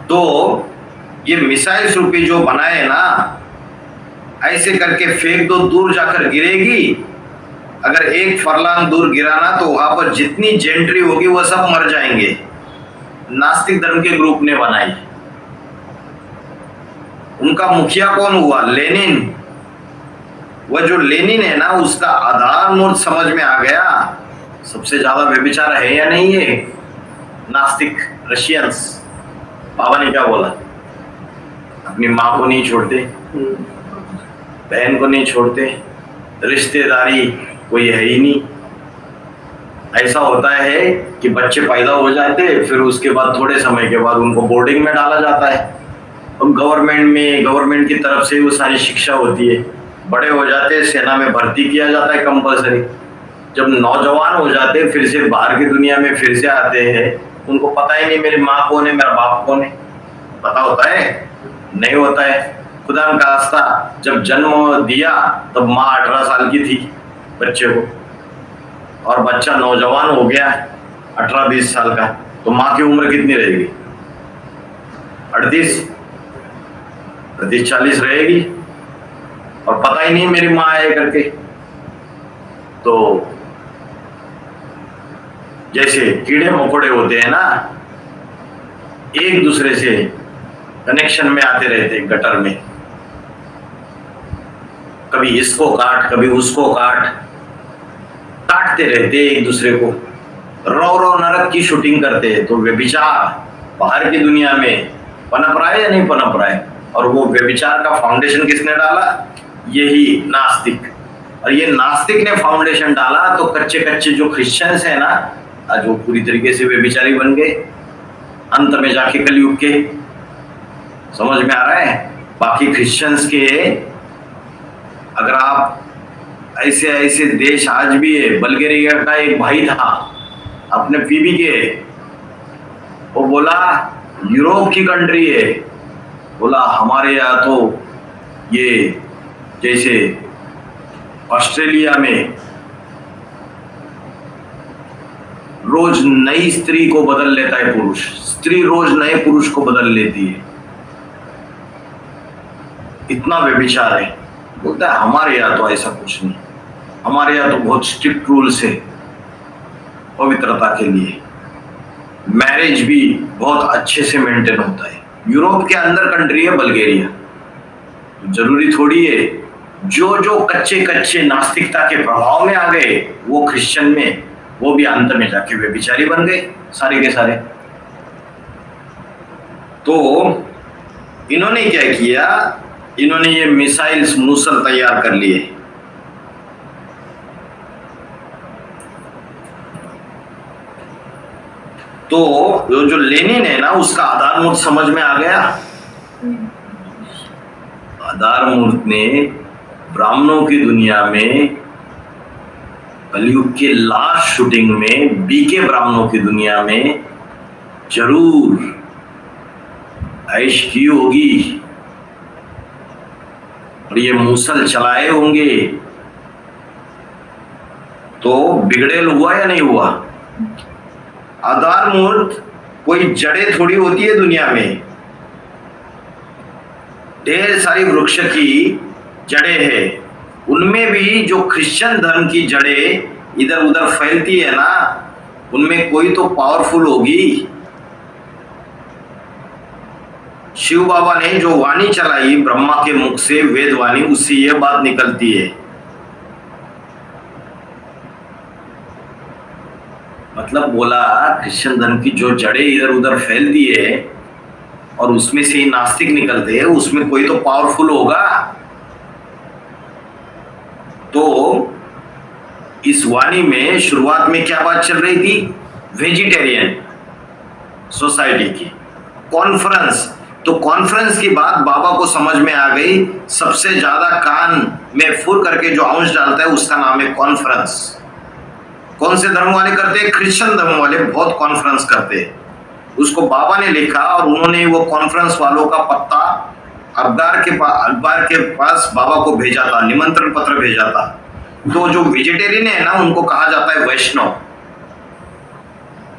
तो ये मिसाइल रूपी जो बनाए ना, ऐसे करके फेंक दो, दूर जाकर गिरेगी। अगर एक फरलांग दूर गिराना तो वहां पर जितनी जेंट्री होगी वो सब मर जाएंगे। नास्तिक धर्म के ग्रुप ने बनाई। उनका मुखिया कौन हुआ? लेनिन। वह जो लेनिन है ना, उसका आधार मूर्त समझ में आ गया। सबसे ज्यादा व्यभिचार है या नहीं है? नास्तिक रशियंस। बाबा ने क्या बोला? अपनी माँ को नहीं छोड़ते, बहन को नहीं छोड़ते, रिश्तेदारी कोई है ही नहीं। ऐसा होता है कि बच्चे पैदा हो जाते, फिर उसके बाद थोड़े समय के बाद उनको बोर्डिंग में डाला जाता है। अब गवर्नमेंट की तरफ से वो सारी शिक्षा होती है। बड़े हो जाते हैं, सेना में भर्ती किया जाता है कंपलसरी। जब नौजवान हो जाते हैं, फिर से बाहर की दुनिया में फिर से आते हैं, उनको पता ही नहीं मेरी माँ कौन है, मेरा बाप कौन है। पता होता है? नहीं होता है। खुदा का आस्था, जब जन्म दिया तब माँ 18 साल की थी बच्चे को, और बच्चा नौजवान हो गया 18-20 साल का, तो माँ की उम्र कितनी रहेगी? 38-40 रहेगी। और पता ही नहीं मेरी माँ है करके। तो जैसे कीड़े मकोड़े होते हैं ना, एक दूसरे से कनेक्शन में आते रहते हैं गटर में, कभी इसको काट कभी उसको काटते रहते एक दूसरे को, रौ रौ नरक की शूटिंग करते हैं। तो व्यभिचार बाहर की दुनिया में पनप रहा है या नहीं पनप रहा है? और वो व्यभिचार का फाउंडेशन किसने डाला? यही नास्तिक। और ये नास्तिक ने फाउंडेशन डाला, तो कच्चे कच्चे जो क्रिश्चियंस है ना, आज वो पूरी तरीके से व्यभिचारी बन गए अंत में जाके कलयुग के। समझ में आ रहा है? बाकी क्रिश्चियंस के अगर आप ऐसे ऐसे देश आज भी है, बल्गेरिया का एक भाई था अपने पीबी के, वो बोला यूरोप की कंट्री है, बोला हमारे यहाँ तो ये जैसे ऑस्ट्रेलिया में रोज नई स्त्री को बदल लेता है पुरुष, स्त्री रोज नए पुरुष को बदल लेती है, इतना व्यभिचार है। बोलता है हमारे यहाँ तो ऐसा कुछ नहीं, हमारे यहाँ तो बहुत स्ट्रिक्ट रूल्स है पवित्रता के लिए, मैरिज भी बहुत अच्छे से मेंटेन होता है। यूरोप के अंदर कंट्री है बल्गेरिया, जरूरी थोड़ी है जो जो कच्चे कच्चे नास्तिकता के प्रभाव में आ गए वो क्रिश्चियन में, वो भी अंत में जाके व्यभिचारी बन गए सारे के सारे। तो इन्होंने क्या किया, इन्होंने ये मिसाइल्स मूसल तैयार कर लिए। तो जो लेनिन है ना, उसका आधारमूर्त समझ में आ गया। आधारमूर्त ने ब्राह्मणों की दुनिया में कलयुग के लास्ट शूटिंग में बीके ब्राह्मणों की दुनिया में जरूर ऐश की होगी और ये मूसल चलाए होंगे। तो बिगड़ेल हुआ या नहीं हुआ? आधारमूर्त कोई जड़ें थोड़ी होती है दुनिया में, ढेर सारी वृक्ष की जड़ें हैं, उनमें भी जो क्रिश्चियन धर्म की जड़ें इधर उधर फैलती है ना, उनमें कोई तो पावरफुल होगी। शिव बाबा ने जो वाणी चलाई ब्रह्मा के मुख से, वेद वाणी, उससे यह बात निकलती है। मतलब बोला क्रिश्चियन धर्म की जो जड़ें इधर उधर फैलती है और उसमें से ही नास्तिक निकलते हैं, उसमें कोई तो पावरफुल होगा। तो इस वाणी में शुरुआत में क्या बात चल रही थी? वेजिटेरियन सोसाइटी की कॉन्फ्रेंस। तो कॉन्फ्रेंस की बात बाबा को समझ में आ गई। सबसे ज्यादा कान में फुर करके जो आउंस डालता है उसका नाम है कॉन्फ्रेंस। कौन से धर्म वाले करते हैं? क्रिश्चियन धर्म वाले बहुत कॉन्फ्रेंस करते हैं। उसको बाबा ने लिखा और उन्होंने वो कॉन्फ्रेंस वालों का पत्ता अखबार के पास बाबा को भेजा था, निमंत्रण पत्र भेजा था। तो जो वेजिटेरियन है ना, उनको कहा जाता है वैष्णव।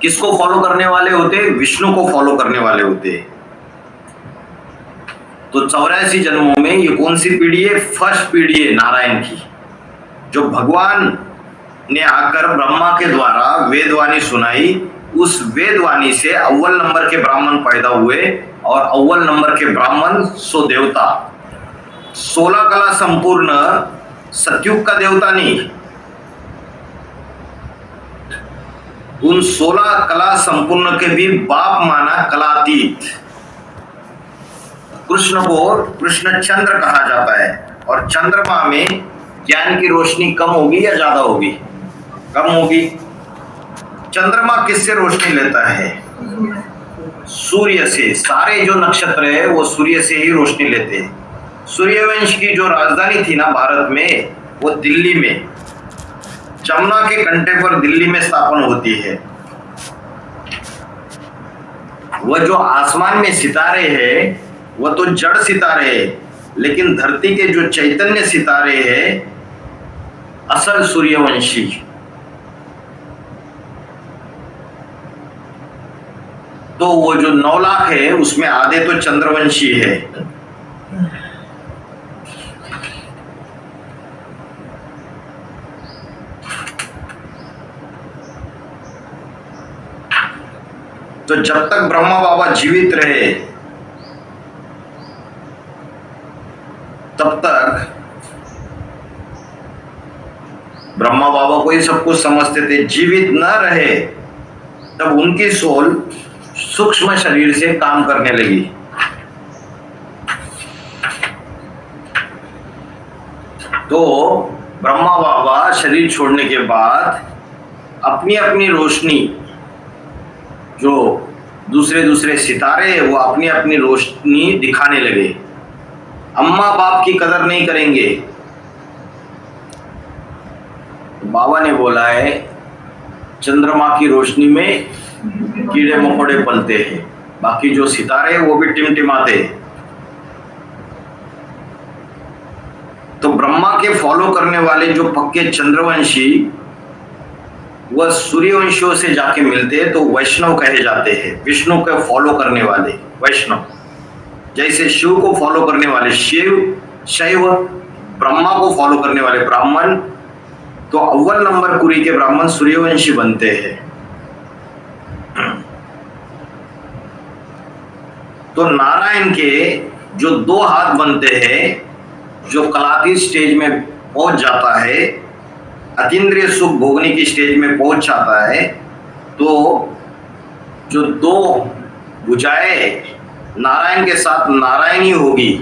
किसको फॉलो करने वाले होते? विष्णु को फॉलो करने वाले होते। तो 84 जन्मों में ये कौन सी पीढ़ी है? फर्स्ट पीढ़ी है नारायण की, जो भगवान ने आकर ब्रह्मा के द्वारा वेदवाणी सुनाई। उस वेदवाणी से अव्वल नंबर के ब्राह्मण पैदा हुए और अव्वल नंबर के ब्राह्मण सो देवता। 16 कला संपूर्ण सतयुग का देवता नहीं, उन 16 कला संपूर्ण के भी बाप माना कलातीत। कृष्ण को कृष्ण चंद्र कहा जाता है और चंद्रमा में ज्ञान की रोशनी कम होगी या ज्यादा होगी? कम होगी। चंद्रमा किससे रोशनी लेता है? सूर्य से। सारे जो नक्षत्र है वो सूर्य से ही रोशनी लेते हैं। सूर्यवंश की जो राजधानी थी ना भारत में, वो दिल्ली में, जमुना के कंठे पर दिल्ली में स्थापन होती है। वह जो आसमान में सितारे हैं वह तो जड़ सितारे हैं, लेकिन धरती के जो चैतन्य सितारे हैं असल सूर्यवंशी। तो वो जो 9 लाख है उसमें आधे तो चंद्रवंशी है। तो जब तक ब्रह्मा बाबा जीवित रहे तब तक ब्रह्मा बाबा को ही सब कुछ समझते थे। जीवित न रहे तब उनकी सोल सूक्ष्म शरीर से काम करने लगी। तो ब्रह्मा बाबा शरीर छोड़ने के बाद अपनी अपनी रोशनी, जो दूसरे दूसरे सितारे, वो अपनी अपनी रोशनी दिखाने लगे। अम्मा बाप की कदर नहीं करेंगे। बाबा ने बोला है चंद्रमा की रोशनी में कीड़े मकोड़े पलते हैं, बाकी जो सितारे वो भी टिमटिमाते हैं। तो ब्रह्मा के फॉलो करने वाले जो पक्के चंद्रवंशी वह सूर्यवंशियों से जाके मिलते हैं तो वैष्णव कहे जाते हैं। विष्णु के फॉलो करने वाले वैष्णव, जैसे शिव को फॉलो करने वाले शैव, ब्रह्मा को फॉलो करने वाले ब्राह्मण, तो अव्वल नंबर कुरी के ब्राह्मण सूर्यवंशी बनते हैं। तो नारायण के जो 2 हाथ बनते हैं, जो कलातीत स्टेज में पहुंच जाता है, अतीन्द्रिय सुख भोगने की स्टेज में पहुंच जाता है, तो जो 2 भुजाएं नारायण के साथ नारायण ही होगी।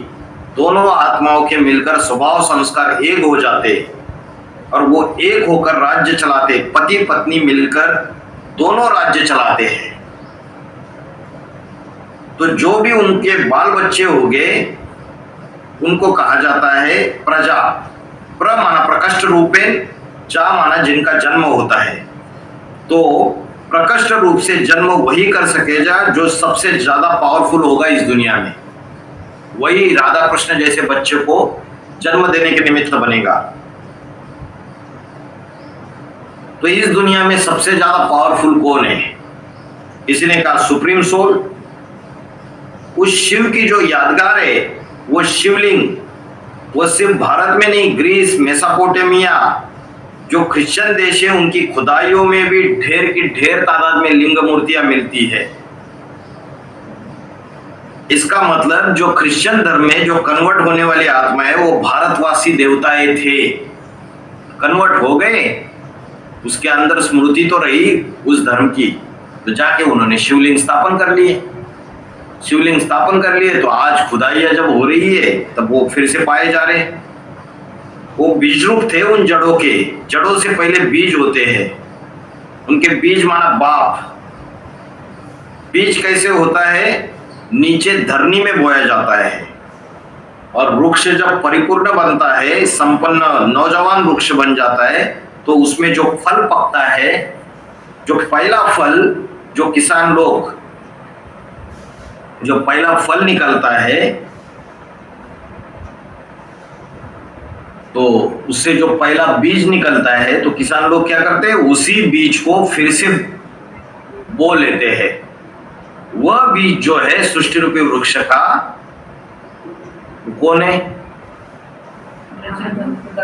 दोनों आत्माओं के मिलकर स्वभाव संस्कार एक हो जाते और वो एक होकर राज्य चलाते। पति पत्नी मिलकर दोनों राज्य चलाते हैं। तो जो भी उनके बाल बच्चे होंगे उनको कहा जाता है प्रजा। प्र माना प्रकष्ट रूपेण, जा माना जिनका जन्म होता है। तो प्रकष्ट रूप से जन्म वही कर सकेगा जो सबसे ज्यादा पावरफुल होगा इस दुनिया में। वही राधा कृष्ण जैसे बच्चे को जन्म देने के निमित्त बनेगा। तो इस दुनिया में सबसे ज्यादा पावरफुल कौन है? किसी ने कहा सुप्रीम सोल। उस शिव की जो यादगार है, वो शिवलिंग, वो सिर्फ भारत में नहीं, ग्रीस, मेसोपोटामिया, जो क्रिश्चियन देश है उनकी खुदाइयों में भी ढेर की ढेर तादाद में लिंग मूर्तियां मिलती है। इसका मतलब जो क्रिश्चियन धर्म में जो कन्वर्ट होने वाली आत्मा है वो भारतवासी देवताएं थे, कन्वर्ट हो गए, उसके अंदर स्मृति तो रही उस धर्म की, तो जाके उन्होंने शिवलिंग स्थापन कर लिए। शिवलिंग स्थापन कर लिए तो आज खुदाइयां जब हो रही है तब वो फिर से पाए जा रहे। वो बीज रूप थे उन जड़ों के। जड़ों से पहले बीज होते हैं, उनके बीज माना बाप। बीज कैसे होता है? नीचे धरनी में बोया जाता है और वृक्ष जब परिपूर्ण बनता है, संपन्न नौजवान वृक्ष बन जाता है, तो उसमें जो फल पकता है, जो पहला फल, जो किसान लोग, जो पहला फल निकलता है, तो उससे जो पहला बीज निकलता है, तो किसान लोग क्या करते हैं? उसी बीज को फिर से बो लेते हैं। वह बीज जो है सृष्टि रूपी वृक्ष का कौन है?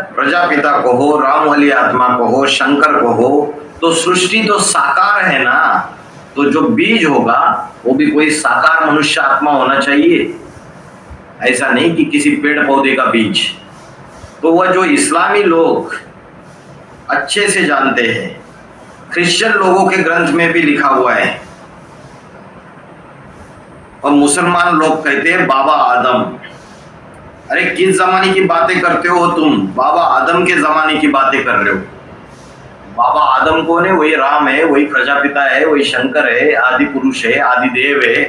प्रजापिता को हो, राम वाली आत्मा को हो, शंकर को हो। तो सृष्टि तो साकार है ना, तो जो बीज होगा वो भी कोई साकार मनुष्य आत्मा होना चाहिए। ऐसा नहीं कि किसी पेड़ पौधे का बीज। तो वह जो इस्लामी लोग अच्छे से जानते हैं, क्रिश्चियन लोगों के ग्रंथ में भी लिखा हुआ है, और मुसलमान लोग कहते हैं बाबा आदम। अरे किस जमाने की बातें करते हो तुम? बाबा आदम के जमाने की बातें कर रहे हो। बाबा आदम कौन है? वही राम है, वही प्रजापिता है, वही शंकर है, आदि पुरुष है, आदि देव है।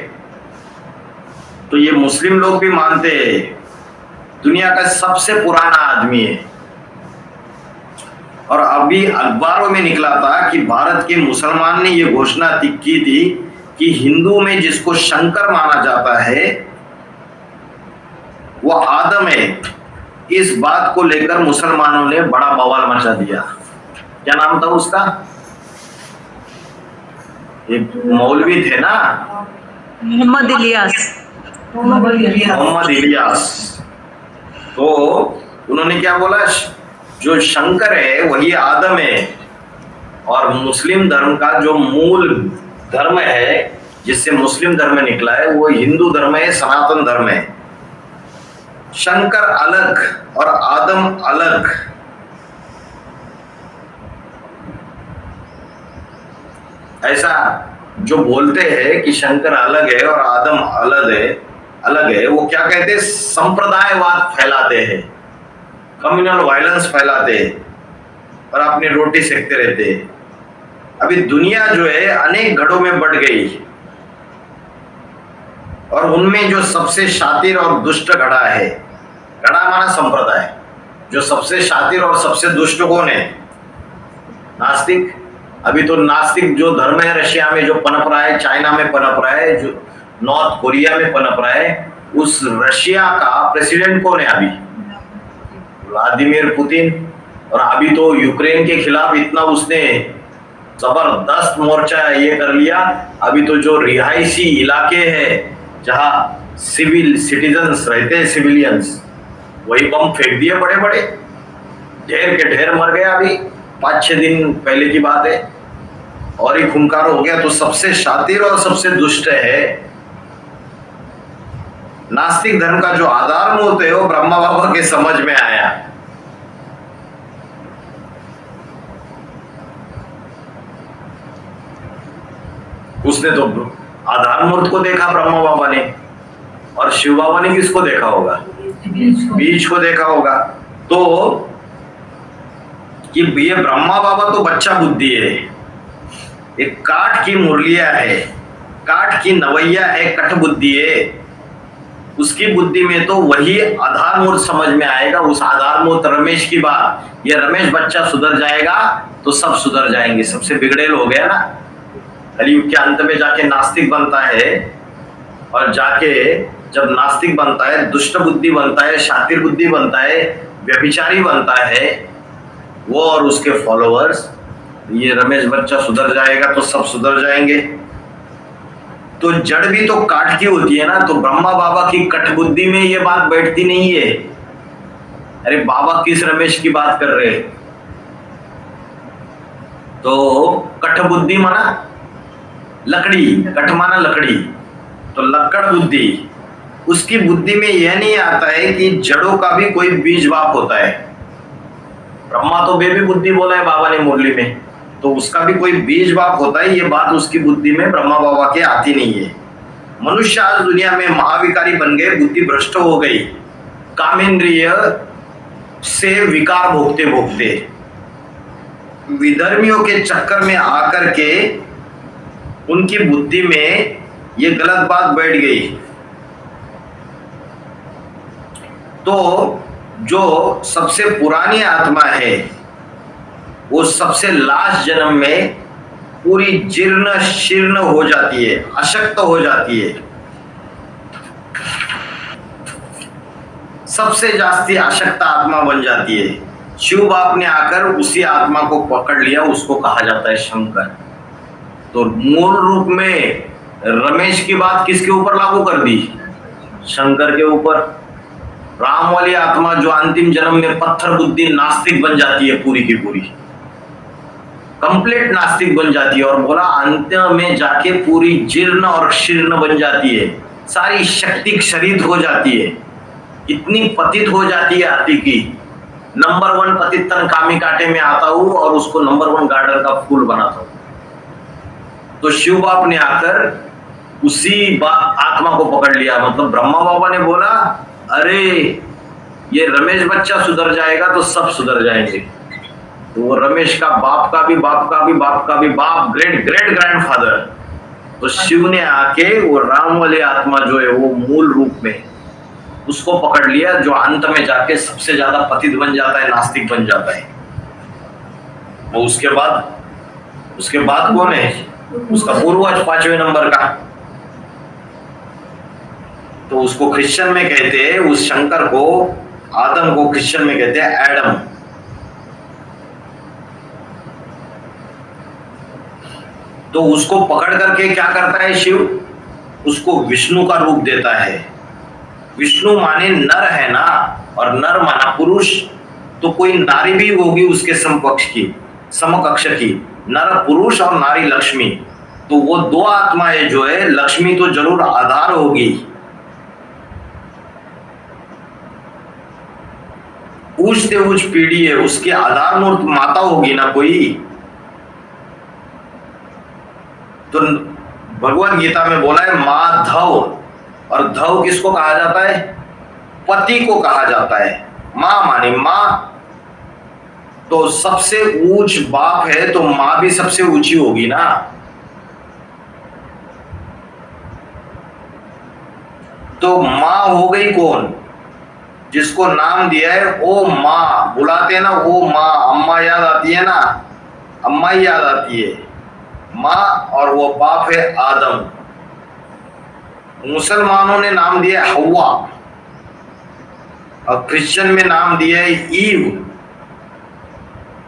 तो ये मुस्लिम लोग भी मानते हैं दुनिया का सबसे पुराना आदमी है। और अभी अखबारों में निकला था कि भारत के मुसलमान ने ये घोषणा की थी कि हिंदू में जिसको शंकर माना जाता है वो आदम है। इस बात को लेकर मुसलमानों ने बड़ा बवाल मचा दिया। क्या नाम था उसका? एक मौलवी थे ना, मोहम्मद इलियास। मोहम्मद इलियास। तो उन्होंने क्या बोला? जो शंकर है वही आदम है, और मुस्लिम धर्म का जो मूल धर्म है जिससे मुस्लिम धर्म निकला है वो हिंदू धर्म है, सनातन धर्म है। शंकर अलग और आदम अलग। ऐसा जो बोलते हैं कि शंकर अलग है और आदम अलग है, वो क्या कहते हैं? संप्रदायवाद फैलाते हैं, कम्युनल वायलेंस फैलाते हैं और अपनी रोटी सेकते रहते हैं। अभी दुनिया जो है अनेक घड़ों में बढ़ गई और उनमें जो सबसे शातिर और दुष्ट घड़ा है, घड़ा माना संप्रदाय, जो सबसे शातिर और सबसे दुष्ट कौन है? नास्तिक। अभी तो नास्तिक जो धर्म है रशिया में जो पनप रहा है, चाइना में पनप रहा है, जो नॉर्थ कोरिया में पनप रहा है, उस रशिया का प्रेसिडेंट कौन है अभी? Vladimir Putin. और अभी तो यूक्रेन के खिलाफ इतना उसने जबरदस्त मोर्चा ये कर लिया। अभी तो जो रिहायशी इलाके हैं जहां सिविल सिटीजन्स रहते हैं, सिविलियंस, वही बम फेंक दिए बड़े बड़े, ढेर के ढेर मर गया। अभी 5-6 दिन पहले की बात है। और ही खूंखार हो गया। तो सबसे शातिर और सबसे दुष्ट है नास्तिक धर्म का जो आधार मूर्त है, वो ब्रह्मा बाबा के समझ में आया। उसने तो आधार मूर्त को देखा ब्रह्मा बाबा ने, और शिव बाबा ने किसको देखा होगा? बीज को देखा होगा। तो कि ये ब्रह्मा बाबा तो बच्चा बुद्धि है, एक काठ की मुरलिया है, काठ की नवैया है, कठ बुद्धि है। उसकी बुद्धि में तो वही आधार मूर्त समझ में आएगा। उस आधार मूर्त रमेश की बात, ये रमेश बच्चा सुधर जाएगा तो सब सुधर जाएंगे। सबसे बिगड़ेल हो गया ना, कलयुग के अंत में जाके नास्तिक बनता है, और जाके जब नास्तिक बनता है, दुष्ट बुद्धि बनता है, शातिर बुद्धि बनता है, व्यभिचारी बनता है वो और उसके फॉलोअर्स, ये रमेश बच्चा सुधर जाएगा तो सब सुधर जाएंगे। तो जड़ भी तो काठ की होती है ना। तो ब्रह्मा बाबा की कठ बुद्धि में ये बात बैठती नहीं है। अरे बाबा किस रमेश की बात कर रहे? तो कठ बुद्धि माना लकड़ी, कठ माना लकड़ी, तो लक्कड़ बुद्धि। उसकी बुद्धि में यह नहीं आता है कि जड़ों का भी कोई बीज बाप होता है। ब्रह्मा तो बेबी बुद्धि बोला है बाबा ने मुरली में, तो उसका भी कोई बीज बाप होता है। ये बात उसकी बुद्धि में ब्रह्मा बाबा के आती नहीं है। मनुष्य आज दुनिया में महाविकारी बन गए, बुद्धि भ्रष्ट हो गई, कामेंद्रिय से विकार भोगते भोगते विधर्मियों के चक्कर में आकर के उनकी बुद्धि में ये गलत बात बैठ गई। तो जो सबसे पुरानी आत्मा है वो सबसे लास्ट जन्म में पूरी जीर्ण शीर्ण हो जाती है, अशक्त हो जाती है। सबसे जास्ती अशक्त आत्मा बन जाती है। शिव बाप ने आकर उसी आत्मा को पकड़ लिया, उसको कहा जाता है शंकर। तो मूल रूप में रमेश की बात किसके ऊपर लागू कर दी? शंकर के ऊपर। राम वाली आत्मा जो अंतिम जन्म में पत्थर बुद्धि नास्तिक बन जाती है, पूरी की पूरी कंप्लीट नास्तिक बन जाती है, और बोला अंत में जाके पूरी जीर्ण और शीर्ण बन जाती है, सारी शक्ति क्षरित हो जाती है, इतनी पतित हो जाती है आती की नंबर 1 पतित तन कामी कांटे में आता हूं और उसको नंबर 1 गार्डन का फूल बनाता हूं। तो शिव बाप ने आकर उसी आत्मा को पकड़ लिया। मतलब ब्रह्मा बाबा ने बोला अरे ये रमेश बच्चा सुधर जाएगा तो सब सुधर जाएंगे। तो वो रमेश का बाप का भी बाप का भी बाप का भी बाप, ग्रेट ग्रेट ग्रैंडफादर। तो शिव ने आके वो राम वाली आत्मा जो है वो मूल रूप में उसको पकड़ लिया, जो अंत में जाके सबसे ज्यादा पतित बन जाता है, नास्तिक बन जाता है। वो उसके बाद कौन है? उसका पूर्वज 5वें नंबर का। तो उसको क्रिश्चियन में कहते हैं, उस शंकर को, आदम को क्रिश्चियन में कहते हैं एडम। तो उसको पकड़ करके क्या करता है शिव? उसको विष्णु का रूप देता है। विष्णु माने नर है ना, और नर माना पुरुष, तो कोई नारी भी होगी उसके समकक्ष की, नर पुरुष और नारी लक्ष्मी। तो वो दो आत्माएं जो है, लक्ष्मी तो जरूर आधार होगी, पूछते उच्च पीढ़ी है, उसके आधार मूर्त माता होगी ना कोई। तो भगवत गीता में बोला है माधव, और धव किसको कहा जाता है? पति को कहा जाता है। मां माने मां, तो सबसे ऊंच बाप है तो मां भी सबसे ऊंची होगी ना। तो मां हो गई कौन? जिसको नाम दिया है ओ माँ, बुलाते हैं ना ओ माँ, अम्मा याद आती है ना, अम्मा ही याद आती है माँ, और वो बाप है आदम। मुसलमानों ने नाम दिया है हव्वा, और क्रिश्चियन में नाम दिया है ईव।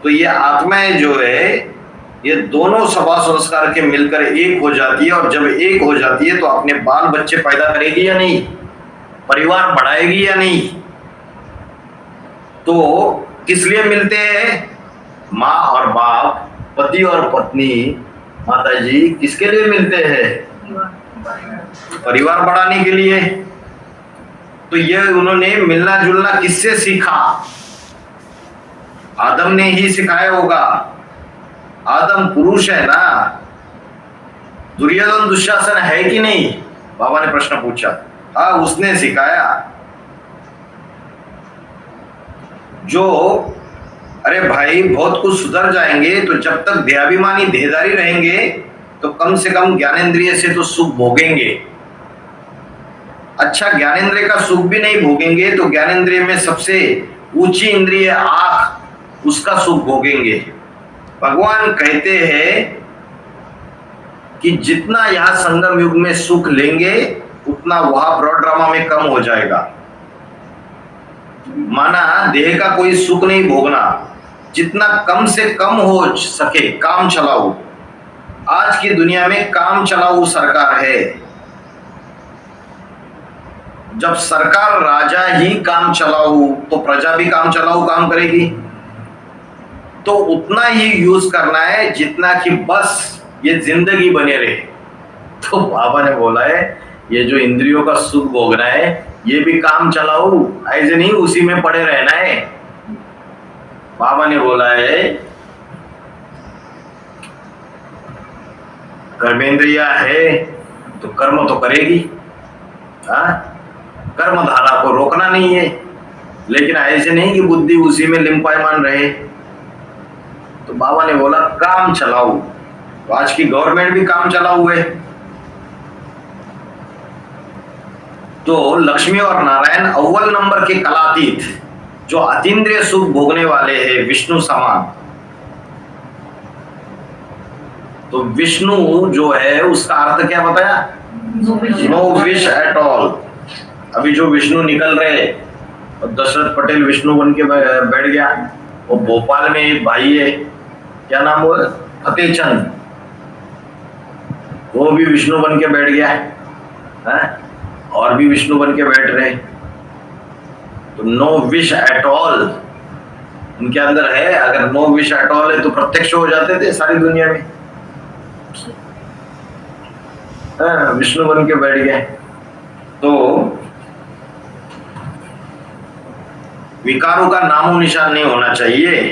तो ये आत्माएं जो है, ये दोनों सभा संस्कार के मिलकर एक हो जाती है, और जब एक हो जाती है तो अपने बाल बच्चे पैदा करेगी या नहीं, परिवार बढ़ाएगी या नहीं। तो किस लिए मिलते हैं? माँ और बाप, पति और पत्नी, माता जी किसके लिए मिलते हैं? परिवार बढ़ाने के लिए। तो ये उन्होंने मिलना जुलना किससे सीखा? आदम ने ही सिखाया होगा। आदम पुरुष है ना, दुर्योधन दुशासन है कि नहीं? बाबा ने प्रश्न पूछा। हाँ, उसने सिखाया। जो अरे भाई बहुत कुछ सुधर जाएंगे, तो जब तक देहाभिमानी देहधारी रहेंगे तो कम से कम ज्ञानेंद्रिय से तो सुख भोगेंगे। अच्छा, ज्ञानेंद्रिय का सुख भी नहीं भोगेंगे तो ज्ञानेंद्रिय में सबसे ऊंची इंद्रिय आंख, उसका सुख भोगेंगे। भगवान कहते हैं कि जितना यहां संगम युग में सुख लेंगे उतना वहां ब्रॉड ड्रामा में कम हो जाएगा। माना देह का कोई सुख नहीं भोगना, जितना कम से कम हो सके काम चलाओ। आज की दुनिया में काम चलाओ सरकार है। जब सरकार राजा ही काम चलाओ तो प्रजा भी काम चलाओ काम करेगी। तो उतना ही यूज करना है जितना कि बस ये जिंदगी बने रहे। तो बाबा ने बोला है ये जो इंद्रियों का सुख भोगना है ये भी काम चलाओ, ऐसे नहीं उसी में पड़े रहना है। बाबा ने बोला है कर्मेंद्रिया है तो कर्म तो करेगी, कर्म धारा को रोकना नहीं है, लेकिन ऐसे नहीं कि बुद्धि उसी में लिम्पायमान रहे। तो बाबा ने बोला काम चलाओ। तो आज की गवर्नमेंट भी काम चलाऊ है। तो लक्ष्मी और नारायण अव्वल नंबर के कलातीत, जो अतीन्द्रिय सुख भोगने वाले हैं विष्णु समान। तो विष्णु जो है उसका अर्थ क्या बताया? No wish at all. अभी जो विष्णु निकल रहे, और दशरथ पटेल विष्णु बन के बैठ गया। वो भोपाल में एक भाई है, क्या नाम वो, फतेह चंद, वो भी विष्णु बन के बैठ गया है, और भी विष्णु बन के बैठ रहे। तो नो विश एट ऑल उनके अंदर है। अगर नो विश एट ऑल है तो प्रत्यक्ष हो जाते थे सारी दुनिया में। विष्णु बन के बैठ गए। तो विकारों का नामो निशान नहीं होना चाहिए।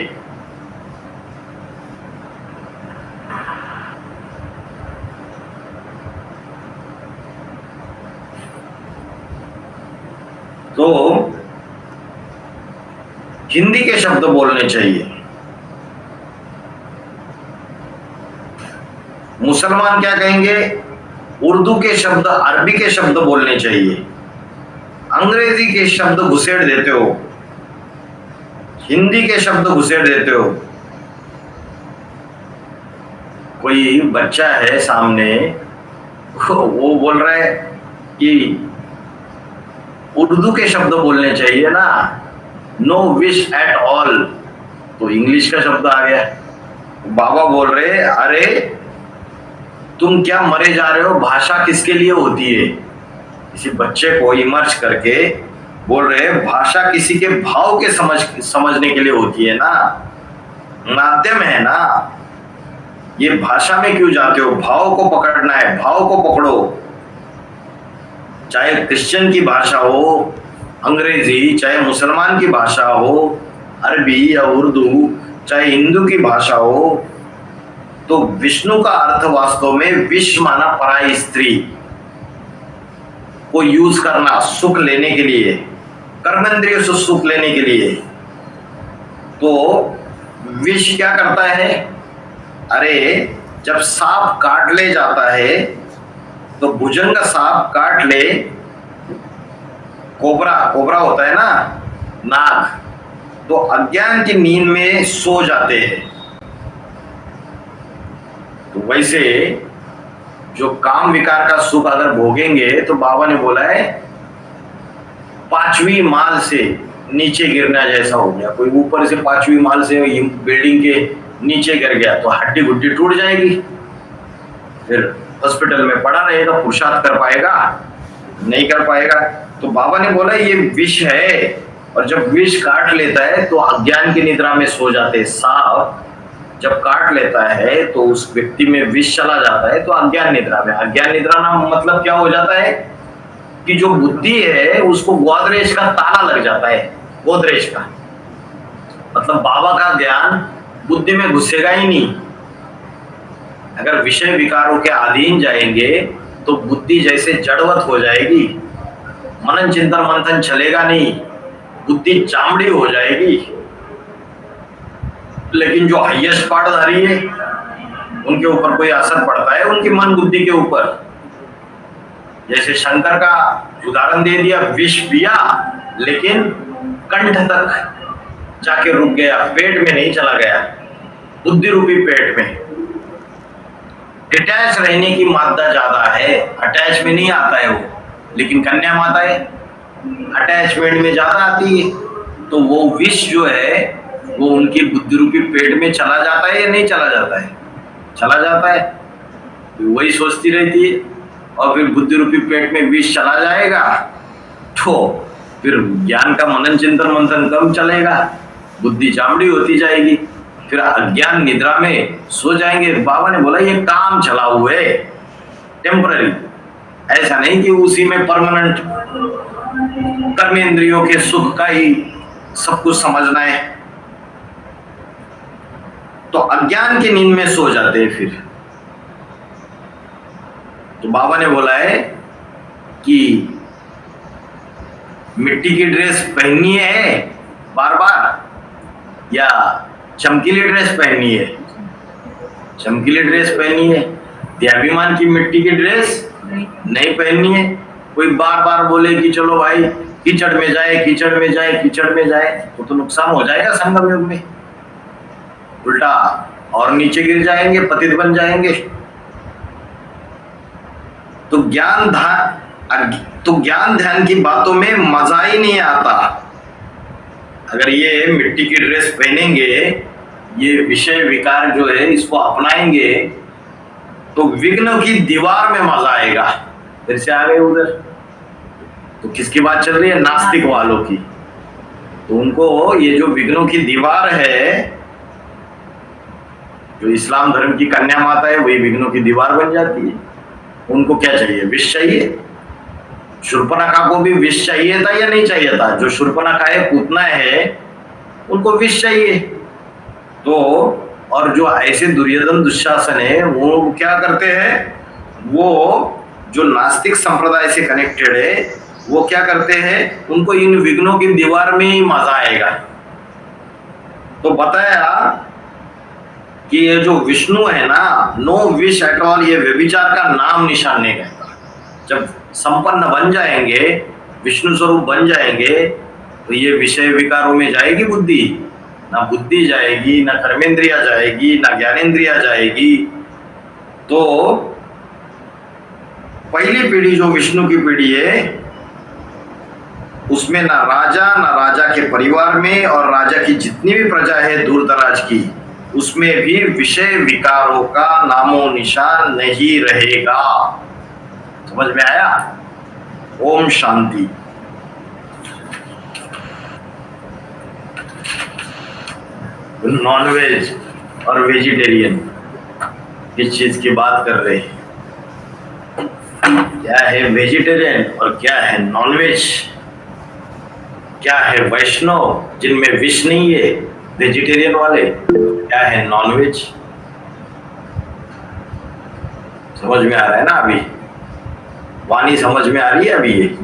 तो हिंदी के शब्द बोलने चाहिए। मुसलमान क्या कहेंगे? उर्दू के शब्द, अरबी के शब्द बोलने चाहिए। अंग्रेजी के शब्द घुसेड़ देते हो, हिंदी के शब्द घुसेड़ देते हो। कोई बच्चा है सामने, वो बोल रहा है कि उर्दू के शब्द बोलने चाहिए ना, नो विश एट ऑल, तो इंग्लिश का शब्द आ गया। बाबा बोल रहे अरे तुम क्या मरे जा रहे हो, भाषा किसके लिए होती है? किसी बच्चे को इमर्ज करके बोल रहे भाषा किसी के भाव के समझने के लिए होती है ना, माध्यम है ना। ये भाषा में क्यों जाते हो? भाव को पकड़ना है, भाव को पकड़ो। चाहे क्रिश्चियन की भाषा हो अंग्रेजी, चाहे मुसलमान की भाषा हो अरबी या उर्दू, चाहे हिंदू की भाषा हो, तो विष्णु का अर्थ वास्तव में विष माना पराई स्त्री को यूज करना सुख लेने के लिए, कर्मेंद्रिय से सुख लेने के लिए। तो विष क्या करता है? अरे जब सांप काट ले जाता है तो भुजंग सांप काट ले, कोबरा कोबरा होता है ना नाग, तो अज्ञान की नींद में सो जाते हैं। तो वैसे जो काम विकार का सुख अगर भोगेंगे तो बाबा ने बोला है 5वीं माल से नीचे गिरना जैसा हो गया। कोई ऊपर से 5वीं माल से बिल्डिंग के नीचे गिर गया तो हड्डी गुड्डी टूट जाएगी, फिर हॉस्पिटल में पड़ा रहेगा, पुरुषार्थ कर पाएगा? नहीं कर पाएगा। तो बाबा ने बोला ये विष है, और जब विष काट लेता है तो अज्ञान की निद्रा में सो जाते हैं। सांप जब काट लेता है तो उस व्यक्ति में विष चला जाता है तो अज्ञान निद्रा में। अज्ञान निद्रा नाम मतलब क्या हो जाता है कि जो बुद्धि है उसको गोदरेज का ताला लग जाता है। गोदरेज का मतलब बाबा का ज्ञान बुद्धि में घुसेगा ही नहीं। अगर विषय विकारों के अधीन जाएंगे तो बुद्धि जैसे जड़वत हो जाएगी, मनन चिंतन मंथन चलेगा नहीं, बुद्धि चामड़ी हो जाएगी। लेकिन जो हाईएस्ट पाठधारी है उनके ऊपर कोई असर पड़ता है उनकी मन बुद्धि के ऊपर। जैसे शंकर का उदाहरण दे दिया, विष पिया लेकिन कंठ तक जाके रुक गया, पेट में नहीं चला गया, बुद्धि रूपी पेट में। डिटैच रहने की मात्रा ज्यादा है, अटैच में नहीं आता है वो। लेकिन कन्या माता है अटैचमेंट में ज्यादा आती है, तो वो विष जो है वो उनकी बुद्धि रूपी पेट में चला जाता है या नहीं चला जाता है? चला जाता है। वही सोचती रहती है और फिर बुद्धि रूपी पेट में विष चला जाएगा तो फिर ज्ञान का मनन चिंतन मंथन कम चलेगा, बुद्धि चामड़ी होती जाएगी, फिर अज्ञान निद्रा में सो जाएंगे। बाबा ने बोला ये काम चला हुआ है, टेम्पररी। ऐसा नहीं कि उसी में परमानेंट कर्मेंद्रियों के सुख का ही सब कुछ समझना है। तो अज्ञान की नींद में सो जाते हैं फिर। तो बाबा ने बोला है कि मिट्टी की ड्रेस पहननी है बार बार या चमकीली ड्रेस पहननी है? चमकीली ड्रेस पहननी है। देहाभिमान की मिट्टी की ड्रेस नहीं पहननी है। कोई बार बार बोले कि चलो भाई कीचड़ में जाए, कीचड़ में जाए, कीचड़ में जाए, तो नुकसान हो जाएगा संगम युग में, उल्टा और नीचे गिर जाएंगे, पतित बन जाएंगे। तो ज्ञान ध्यान की बातों में मजा ही नहीं आता। अगर ये मिट्टी की ड्रेस पहनेंगे, ये विषय विकार जो है इसको अपनाएंगे, तो विघ्न की दीवार में मजा आएगा। फिर से आ गए उधर। तो किसकी बात चल रही है? नास्तिक वालों की। तो उनको ये जो विघ्नों की दीवार है, जो इस्लाम धर्म की कन्या माता है, वही विघ्नों की दीवार बन जाती है। उनको क्या चाहिए? विष चाहिए। शूर्पणखा को भी विष चाहिए था या नहीं चाहिए था? जो शूर्पणखा है, पूतना है, उनको विष चाहिए। तो और जो ऐसे दुर्योधन दुशासन है वो क्या करते हैं? वो जो नास्तिक संप्रदाय से कनेक्टेड है वो क्या करते हैं? उनको इन विघ्नों की दीवार में ही मजा आएगा। तो बताया कि ये जो विष्णु है ना, नो विश एट ऑल, ये व्यभिचार का नाम निशान नहीं कहता। जब संपन्न बन जाएंगे, विष्णु स्वरूप बन जाएंगे, तो ये विषय विकारों में जाएगी बुद्धि? ना बुद्धि जाएगी, ना कर्मेंद्रिया जाएगी, ना ज्ञानेंद्रिया जाएगी। तो पहली पीढ़ी जो विष्णु की पीढ़ी है उसमें ना राजा के परिवार में, और राजा की जितनी भी प्रजा है दूर दराज की, उसमें भी विषय विकारों का नामो निशान नहीं रहेगा। समझ में आया? ओम शांति। नॉनवेज और वेजिटेरियन किस चीज की बात कर रहे हैं? क्या है वेजिटेरियन और क्या है नॉनवेज? क्या है वैष्णव जिनमें विष नहीं है, वेजिटेरियन वाले? क्या है नॉनवेज? समझ में आ रहा है ना? अभी वाणी समझ में आ रही है अभी ये?